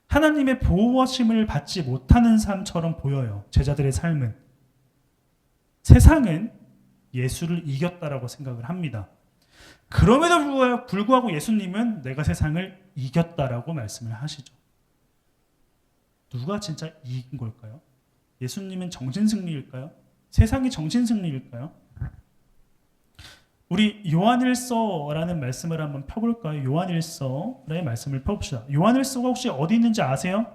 하나님의 보호하심을 받지 못하는 삶처럼 보여요. 제자들의 삶은. 세상은 예수를 이겼다라고 생각을 합니다. 그럼에도 불구하고 예수님은 내가 세상을 이겼다라고 말씀을 하시죠. 누가 진짜 이긴 걸까요? 예수님은 정신승리일까요? 세상이 정신승리일까요? 우리 요한일서라는 말씀을 한번 펴볼까요? 요한일서라는 말씀을 펴봅시다. 요한일서가 혹시 어디 있는지 아세요?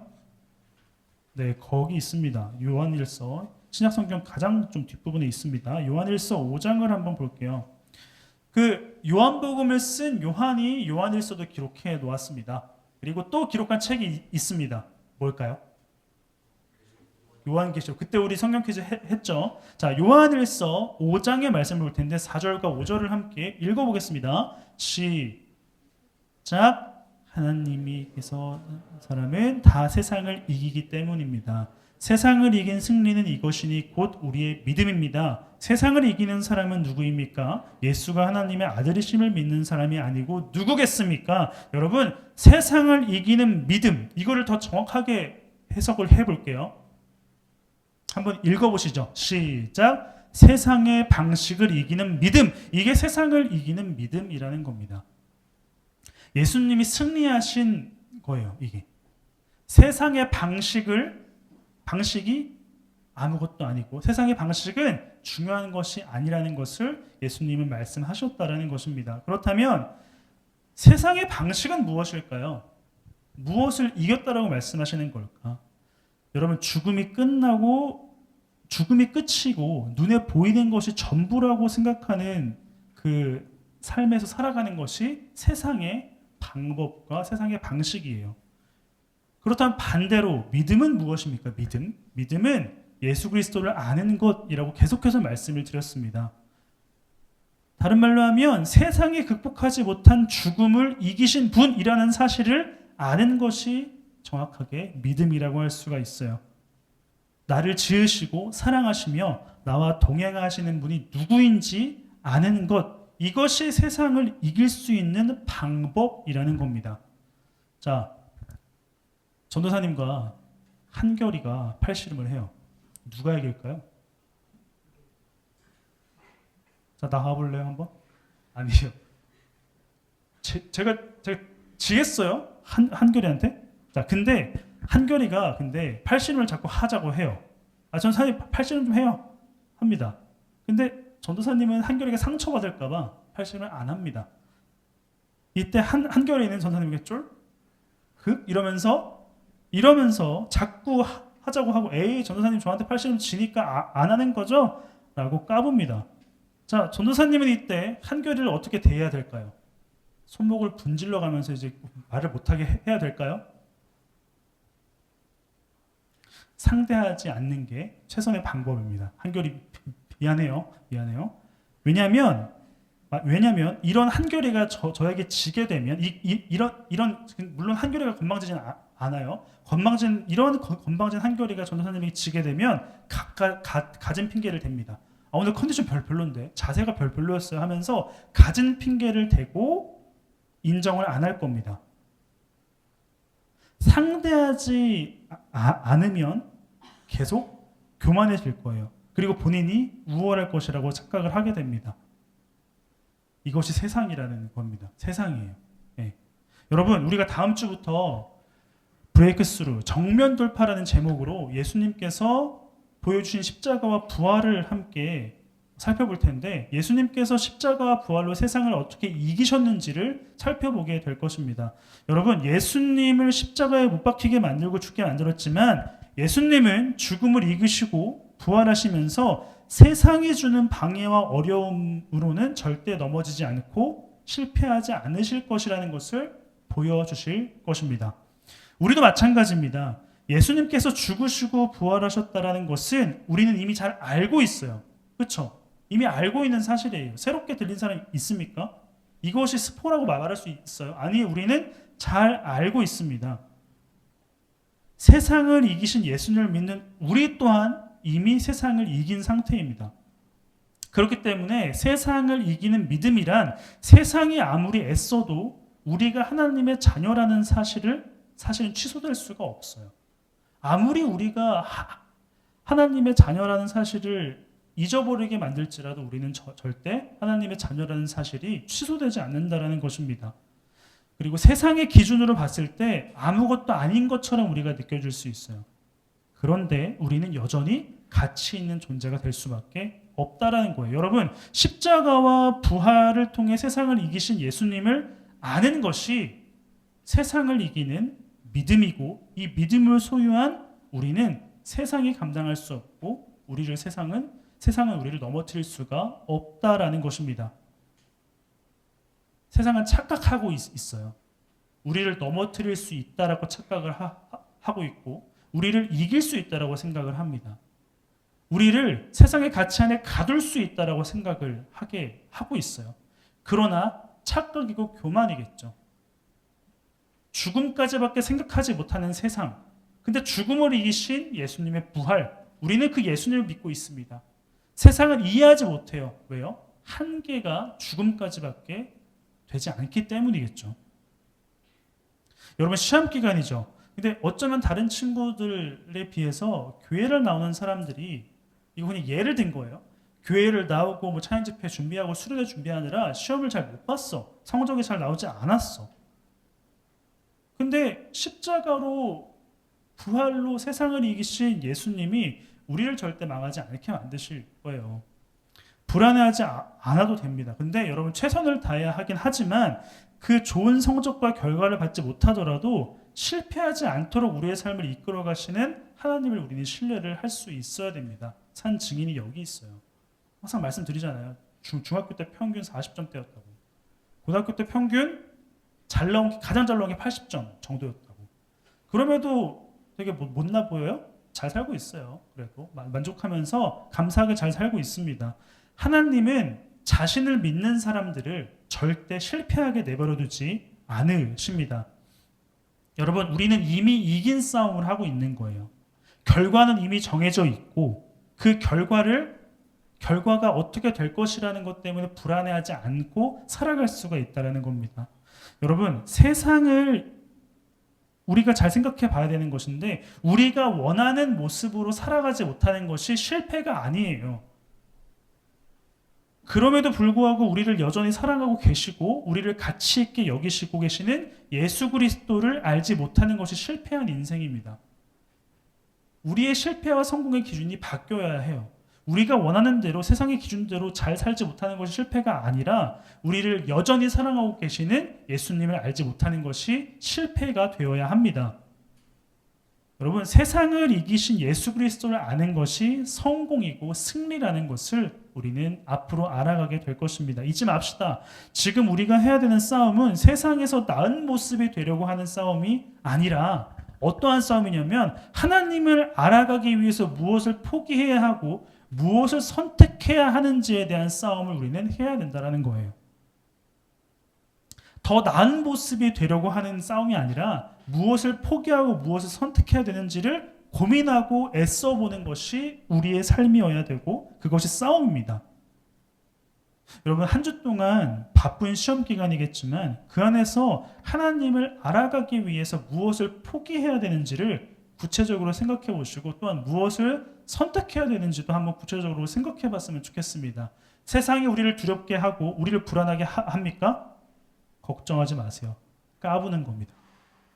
네, 거기 있습니다. 요한일서 신약성경 가장 좀 뒷부분에 있습니다. 요한일서 5장을 한번 볼게요. 그 요한복음을 쓴 요한이 요한일서도 기록해 놓았습니다. 그리고 또 기록한 책이 있습니다. 뭘까요? 요한계시록. 그때 우리 성경 퀴즈 했죠. 자, 요한일서 5장의 말씀을 볼 텐데 4절과 5절을 함께 읽어보겠습니다. 시작. 하나님께서 사람은 다 세상을 이기기 때문입니다. 세상을 이긴 승리는 이것이니 곧 우리의 믿음입니다. 세상을 이기는 사람은 누구입니까? 예수가 하나님의 아들이심을 믿는 사람이 아니고 누구겠습니까? 여러분, 세상을 이기는 믿음, 이거를 더 정확하게 해석을 해볼게요. 한번 읽어보시죠. 시작. 세상의 방식을 이기는 믿음, 이게 세상을 이기는 믿음이라는 겁니다. 예수님이 승리하신 거예요. 이게 세상의 방식이 아무것도 아니고 세상의 방식은 중요한 것이 아니라는 것을 예수님은 말씀하셨다라는 것입니다. 그렇다면 세상의 방식은 무엇일까요? 무엇을 이겼다라고 말씀하시는 걸까? 여러분, 죽음이 끝이고 눈에 보이는 것이 전부라고 생각하는 그 삶에서 살아가는 것이 세상의 방법과 세상의 방식이에요. 그렇다면 반대로 믿음은 무엇입니까? 믿음은 예수 그리스도를 아는 것이라고 계속해서 말씀을 드렸습니다. 다른 말로 하면 세상이 극복하지 못한 죽음을 이기신 분이라는 사실을 아는 것이 정확하게 믿음이라고 할 수가 있어요. 나를 지으시고 사랑하시며 나와 동행하시는 분이 누구인지 아는 것, 이것이 세상을 이길 수 있는 방법이라는 겁니다. 자, 전도사님과 한결이가 팔씨름을 해요. 누가 이길까요? 자, 나가볼래요 한번? 아니요. 제가 지겠어요? 한결이한테? 자, 근데 한결이가 팔씨름을 자꾸 하자고 해요. 전 사실 팔씨름 좀 해요. 합니다. 근데 전도사님은 한결이가 상처받을까봐 팔씨름을 안 합니다. 이때 한결이는 전도사님에게 이러면서 자꾸 하자고 하고, 에이, 전도사님 저한테 팔씨름 지니까 안 하는 거죠? 라고 까봅니다. 자, 전도사님은 이때 한결이를 어떻게 대해야 될까요? 손목을 분질러 가면서 이제 말을 못하게 해야 될까요? 상대하지 않는 게 최선의 방법입니다. 한결이 미안해요. 왜냐하면 이런 한결이가 저에게 지게 되면 이런 물론 한결이가 건방지진 않아요. 이런 건방진 한결이가 전도사님에게 지게 되면 가진 핑계를 댑니다. 오늘 컨디션 별론데, 자세가 별로였어요 하면서 가진 핑계를 대고 인정을 안 할 겁니다. 상대하지 않으면 계속 교만해질 거예요. 그리고 본인이 우월할 것이라고 착각을 하게 됩니다. 이것이 세상이라는 겁니다. 세상이에요. 예. 여러분, 우리가 다음 주부터 브레이크스루, 정면 돌파라는 제목으로 예수님께서 보여주신 십자가와 부활을 함께 살펴볼 텐데, 예수님께서 십자가와 부활로 세상을 어떻게 이기셨는지를 살펴보게 될 것입니다. 여러분, 예수님을 십자가에 못 박히게 만들고 죽게 만들었지만 예수님은 죽음을 이기시고 부활하시면서 세상이 주는 방해와 어려움으로는 절대 넘어지지 않고 실패하지 않으실 것이라는 것을 보여주실 것입니다. 우리도 마찬가지입니다. 예수님께서 죽으시고 부활하셨다라는 것은 우리는 이미 잘 알고 있어요. 그렇죠? 이미 알고 있는 사실이에요. 새롭게 들린 사람 있습니까? 이것이 스포라고 말할 수 있어요? 아니, 우리는 잘 알고 있습니다. 세상을 이기신 예수님을 믿는 우리 또한 이미 세상을 이긴 상태입니다. 그렇기 때문에 세상을 이기는 믿음이란 세상이 아무리 애써도 우리가 하나님의 자녀라는 사실은 취소될 수가 없어요. 아무리 우리가 하나님의 자녀라는 사실을 잊어버리게 만들지라도 우리는 절대 하나님의 자녀라는 사실이 취소되지 않는다라는 것입니다. 그리고 세상의 기준으로 봤을 때 아무것도 아닌 것처럼 우리가 느껴질 수 있어요. 그런데 우리는 여전히 가치 있는 존재가 될 수밖에 없다라는 거예요. 여러분, 십자가와 부활을 통해 세상을 이기신 예수님을 아는 것이 세상을 이기는 믿음이고, 이 믿음을 소유한 우리는 세상이 감당할 수 없고 세상은 우리를 넘어뜨릴 수가 없다라는 것입니다. 세상은 착각하고 있어요. 우리를 넘어뜨릴 수 있다라고 착각을 하고 있고, 우리를 이길 수 있다라고 생각을 합니다. 우리를 세상의 가치 안에 가둘 수 있다라고 생각을 하고 있어요. 그러나 착각이고 교만이겠죠. 죽음까지밖에 생각하지 못하는 세상. 근데 죽음을 이기신 예수님의 부활, 우리는 그 예수님을 믿고 있습니다. 세상은 이해하지 못해요. 왜요? 한계가 죽음까지밖에 되지 않기 때문이겠죠. 여러분, 시험 기간이죠. 근데 어쩌면 다른 친구들에 비해서 교회를 나오는 사람들이, 이거 그냥 예를 든 거예요. 교회를 나오고 뭐 찬양 집회 준비하고 수련회 준비하느라 시험을 잘 못 봤어. 성적이 잘 나오지 않았어. 근데 십자가로 부활로 세상을 이기신 예수님이 우리를 절대 망하지 않게 만드실 거예요. 불안해하지 않아도 됩니다. 근데 여러분, 최선을 다해야 하긴 하지만 그 좋은 성적과 결과를 받지 못하더라도 실패하지 않도록 우리의 삶을 이끌어 가시는 하나님을 우리는 신뢰를 할 수 있어야 됩니다. 산 증인이 여기 있어요. 항상 말씀드리잖아요. 중학교 때 평균 40점대였다고. 고등학교 때 평균 가장 잘 나온 게 80점 정도였다고. 그럼에도 되게 못나 보여요? 잘 살고 있어요. 그래도 만족하면서 감사하게 잘 살고 있습니다. 하나님은 자신을 믿는 사람들을 절대 실패하게 내버려두지 않으십니다. 여러분, 우리는 이미 이긴 싸움을 하고 있는 거예요. 결과는 이미 정해져 있고, 그 결과가 어떻게 될 것이라는 것 때문에 불안해하지 않고 살아갈 수가 있다는 겁니다. 여러분, 세상을 우리가 잘 생각해 봐야 되는 것인데, 우리가 원하는 모습으로 살아가지 못하는 것이 실패가 아니에요. 그럼에도 불구하고 우리를 여전히 사랑하고 계시고 우리를 가치 있게 여기시고 계시는 예수 그리스도를 알지 못하는 것이 실패한 인생입니다. 우리의 실패와 성공의 기준이 바뀌어야 해요. 우리가 원하는 대로, 세상의 기준대로 잘 살지 못하는 것이 실패가 아니라 우리를 여전히 사랑하고 계시는 예수님을 알지 못하는 것이 실패가 되어야 합니다. 여러분, 세상을 이기신 예수 그리스도를 아는 것이 성공이고 승리라는 것을 우리는 앞으로 알아가게 될 것입니다. 잊지 맙시다. 지금 우리가 해야 되는 싸움은 세상에서 나은 모습이 되려고 하는 싸움이 아니라 어떠한 싸움이냐면, 하나님을 알아가기 위해서 무엇을 포기해야 하고 무엇을 선택해야 하는지에 대한 싸움을 우리는 해야 된다는 거예요. 더 나은 모습이 되려고 하는 싸움이 아니라 무엇을 포기하고 무엇을 선택해야 되는지를 고민하고 애써보는 것이 우리의 삶이어야 되고, 그것이 싸움입니다. 여러분, 한 주 동안 바쁜 시험 기간이겠지만 그 안에서 하나님을 알아가기 위해서 무엇을 포기해야 되는지를 구체적으로 생각해 보시고, 또한 무엇을 선택해야 되는지도 한번 구체적으로 생각해 봤으면 좋겠습니다. 세상이 우리를 두렵게 하고 우리를 불안하게 합니까? 걱정하지 마세요. 까부는 겁니다.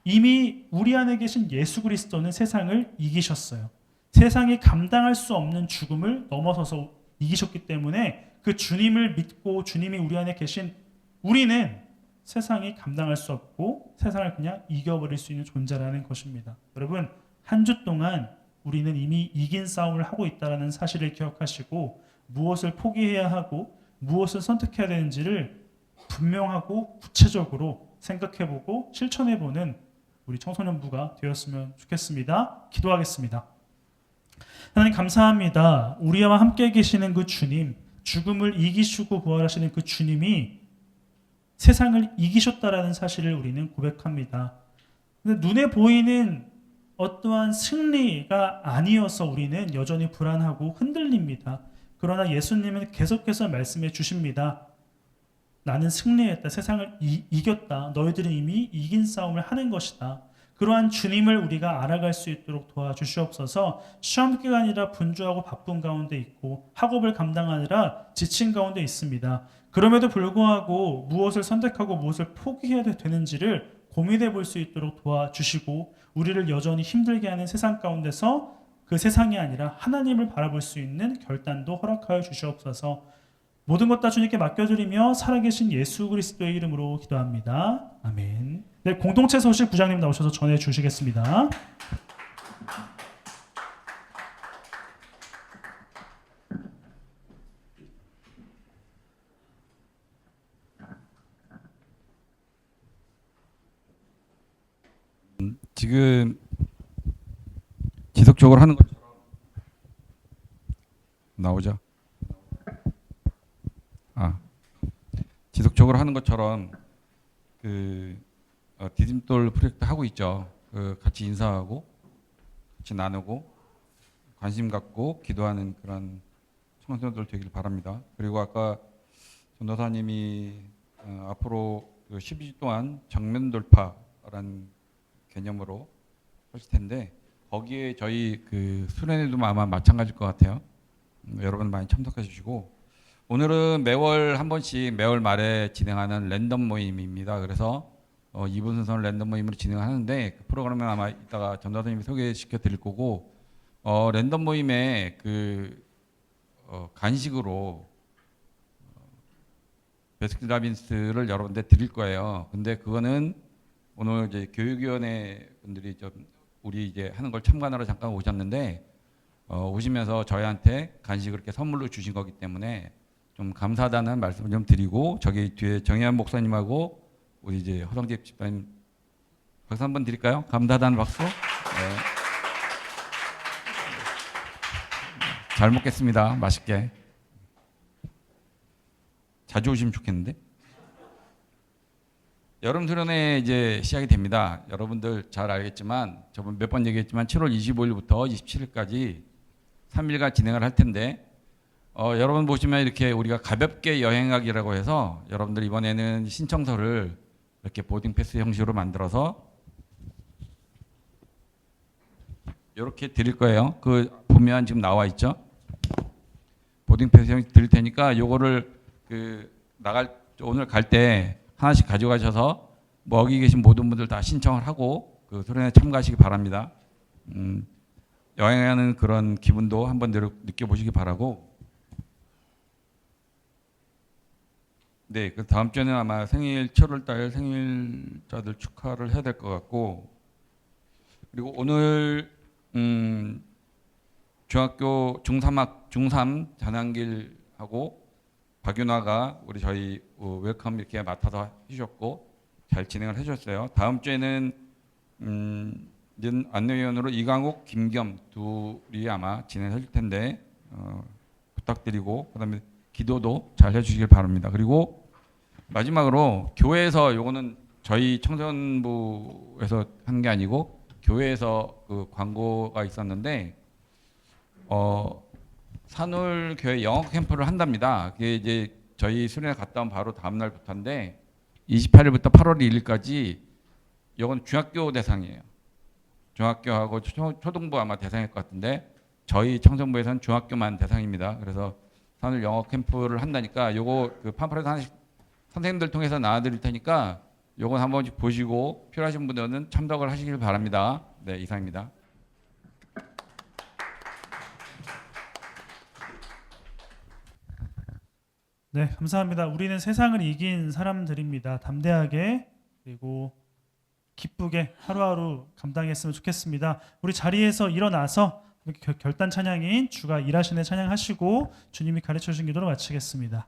이미 우리 안에 계신 예수 그리스도는 세상을 이기셨어요. 세상이 감당할 수 없는 죽음을 넘어서서 이기셨기 때문에 그 주님을 믿고 주님이 우리 안에 계신 우리는 세상이 감당할 수 없고 세상을 그냥 이겨버릴 수 있는 존재라는 것입니다. 여러분, 한 주 동안 우리는 이미 이긴 싸움을 하고 있다는 사실을 기억하시고 무엇을 포기해야 하고 무엇을 선택해야 되는지를 분명하고 구체적으로 생각해보고 실천해보는 우리 청소년부가 되었으면 좋겠습니다. 기도하겠습니다. 하나님 감사합니다. 우리와 함께 계시는 그 주님, 죽음을 이기시고 부활하시는 그 주님이 세상을 이기셨다라는 사실을 우리는 고백합니다. 근데 눈에 보이는 어떠한 승리가 아니어서 우리는 여전히 불안하고 흔들립니다. 그러나 예수님은 계속해서 말씀해 주십니다. 나는 승리했다. 세상을 이겼다. 너희들은 이미 이긴 싸움을 하는 것이다. 그러한 주님을 우리가 알아갈 수 있도록 도와주시옵소서. 시험 기간이라 분주하고 바쁜 가운데 있고 학업을 감당하느라 지친 가운데 있습니다. 그럼에도 불구하고 무엇을 선택하고 무엇을 포기해야 되는지를 고민해 볼 수 있도록 도와주시고 우리를 여전히 힘들게 하는 세상 가운데서 그 세상이 아니라 하나님을 바라볼 수 있는 결단도 허락하여 주시옵소서. 모든 것 다 주님께 맡겨드리며 살아계신 예수 그리스도의 이름으로 기도합니다. 아멘. 네, 공동체 소식 부장님 나오셔서 전해 주시겠습니다. 지금 지속적으로 하는 것처럼 나오죠. 지속적으로 하는 것처럼 디딤돌 프로젝트 하고 있죠. 같이 인사하고 같이 나누고 관심 갖고 기도하는 그런 청소년들 되길 바랍니다. 그리고 아까 전도사님이 앞으로 12주 동안 정면 돌파라는 개념으로 하실 텐데 거기에 저희 수련회도 아마 마찬가지일 것 같아요. 여러분 많이 참석해 주시고 오늘은 매월 한 번씩 매월 말에 진행하는 랜덤 모임입니다. 그래서 2분 순서는 랜덤 모임으로 진행하는데 그 프로그램은 아마 이따가 전도사님이 소개시켜 드릴 거고 랜덤 모임에 간식으로 베스킨라빈스를 여러분들 드릴 거예요. 근데 그거는 오늘 이제 교육위원회 분들이 좀 우리 이제 하는 걸 참관하러 잠깐 오셨는데 오시면서 저희한테 간식을 이렇게 선물로 주신 거기 때문에 좀 감사하다는 말씀을 좀 드리고 저기 뒤에 정혜한 목사님하고 우리 이제 허성집 집사님 박수 한번 드릴까요? 감사하다는 박수. 네. 잘 먹겠습니다. 맛있게. 자주 오시면 좋겠는데. 여름 수련회 이제 시작이 됩니다. 여러분들 잘 알겠지만 저번 몇 번 얘기했지만 7월 25일부터 27일까지 3일간 진행을 할 텐데 여러분 보시면 이렇게 우리가 가볍게 여행하기라고 해서 여러분들 이번에는 신청서를 이렇게 보딩 패스 형식으로 만들어서 이렇게 드릴 거예요. 보면 지금 나와 있죠. 보딩 패스 형식 드릴 테니까 요거를 오늘 갈 때 하나씩 가져가셔서 여기 계신 모든 분들 다 신청을 하고 수련회에 참가하시기 바랍니다. 여행하는 그런 기분도 한번 느껴보시기 바라고. 네, 그 다음 주에는 아마 7월달 생일자들 축하를 해야 될 것 같고, 그리고 오늘 중학교 중3 전한길하고 박윤화가 저희 웰컴 이렇게 맡아서 해주셨고 잘 진행을 해주셨어요. 다음 주에는 안내위원으로 이강욱, 김겸 둘이 아마 진행할 텐데 부탁드리고 그다음에 기도도 잘 해주시길 바랍니다. 그리고 마지막으로 교회에서 요거는 저희 청소년부에서 한 게 아니고 교회에서 광고가 있었는데 산울교회 영어 캠프를 한답니다. 그게 이제 저희 수련회 갔다 온 바로 다음 날부터인데 28일부터 8월 1일까지 이건 중학교 대상이에요. 중학교하고 초등부 아마 대상일 것 같은데 저희 청소년부에서는 중학교만 대상입니다. 그래서 산울 영어 캠프를 한다니까 요거 그 팜플렛 하나씩 선생님들 통해서 나눠드릴 테니까 요건 한 번씩 보시고 필요하신 분들은 참석을 하시길 바랍니다. 네, 이상입니다. 네, 감사합니다. 우리는 세상을 이긴 사람들입니다. 담대하게 그리고 기쁘게 하루하루 감당했으면 좋겠습니다. 우리 자리에서 일어나서 결단 찬양인 주가 일하시네 찬양하시고 주님이 가르쳐 주신 기도로 마치겠습니다.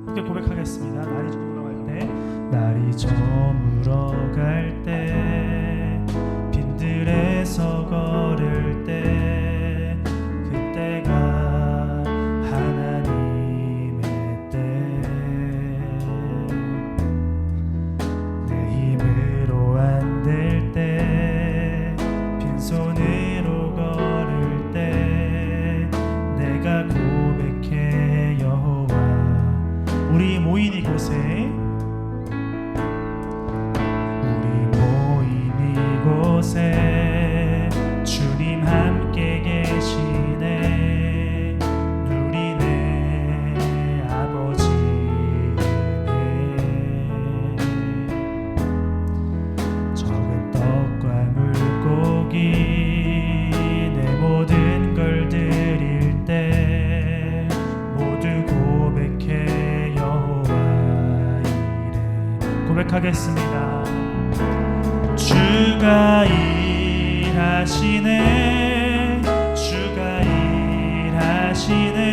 함께 고백하겠습니다. 날이 저물어 갈 때, 날이 저물어 갈 때, 빈들에서 걸을 때, 그때가 하나님의 때. 내 힘으로 안 될 때, 빈손으로 걸을 때, 내가 고백해 여호와. 우리 모인 이곳에, 우리 모인 이곳에 주님 함께 계시네. 누리네 아버지네. 적은 떡과 물고기 내 모든 걸 드릴 때 모두 고백해 여호와 이래. 고백하겠습니다. 주가 일하시네. 주가 일하시네.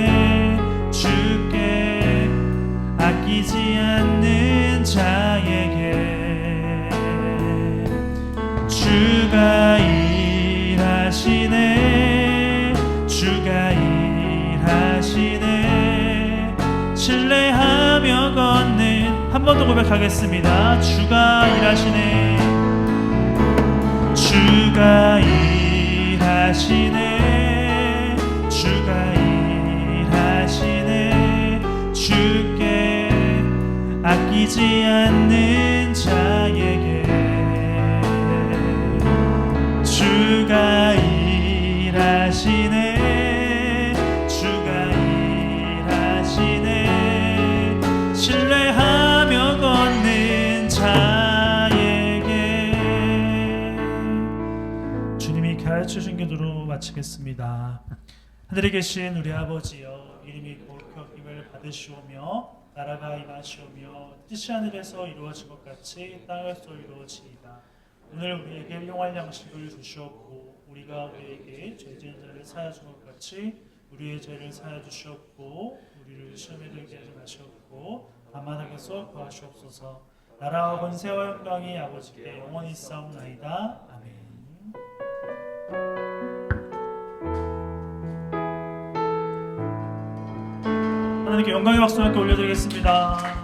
주께 아끼지 않는 자에게 주가 일하시네. 주가 일하시네. 신뢰하며 걷는, 한 번 더 고백하겠습니다. 주가 일하시네. 주가 일하시네. 주가 일하시네. 주께 아끼지 않는 자에게 주가 일하시네. 주가 일하시네. 신뢰하며 걷는 자에게. 주님이 가르쳐주신 기도로 마치겠습니다. 하늘에 계신 우리 아버지여, 이름이 거룩히 여김을 받으시오며 나라가 임하시오며 뜻이 하늘에서 이루어진 것 같이 땅에서 이루어지이다. 오늘 우리에게 일용할 양식을 주시옵고 우리가 우리에게 죄 지은 자를 사하여 준 것 같이 우리의 죄를 사하여 주시옵고 우리를 시험에 들게 하지 마시옵고 다만 악에서 구하시옵소서. 나라와 권세와 영광이 아버지께 영원히 있사옵나이다. 아멘. 하나님께 영광의 박수 함께 올려드리겠습니다.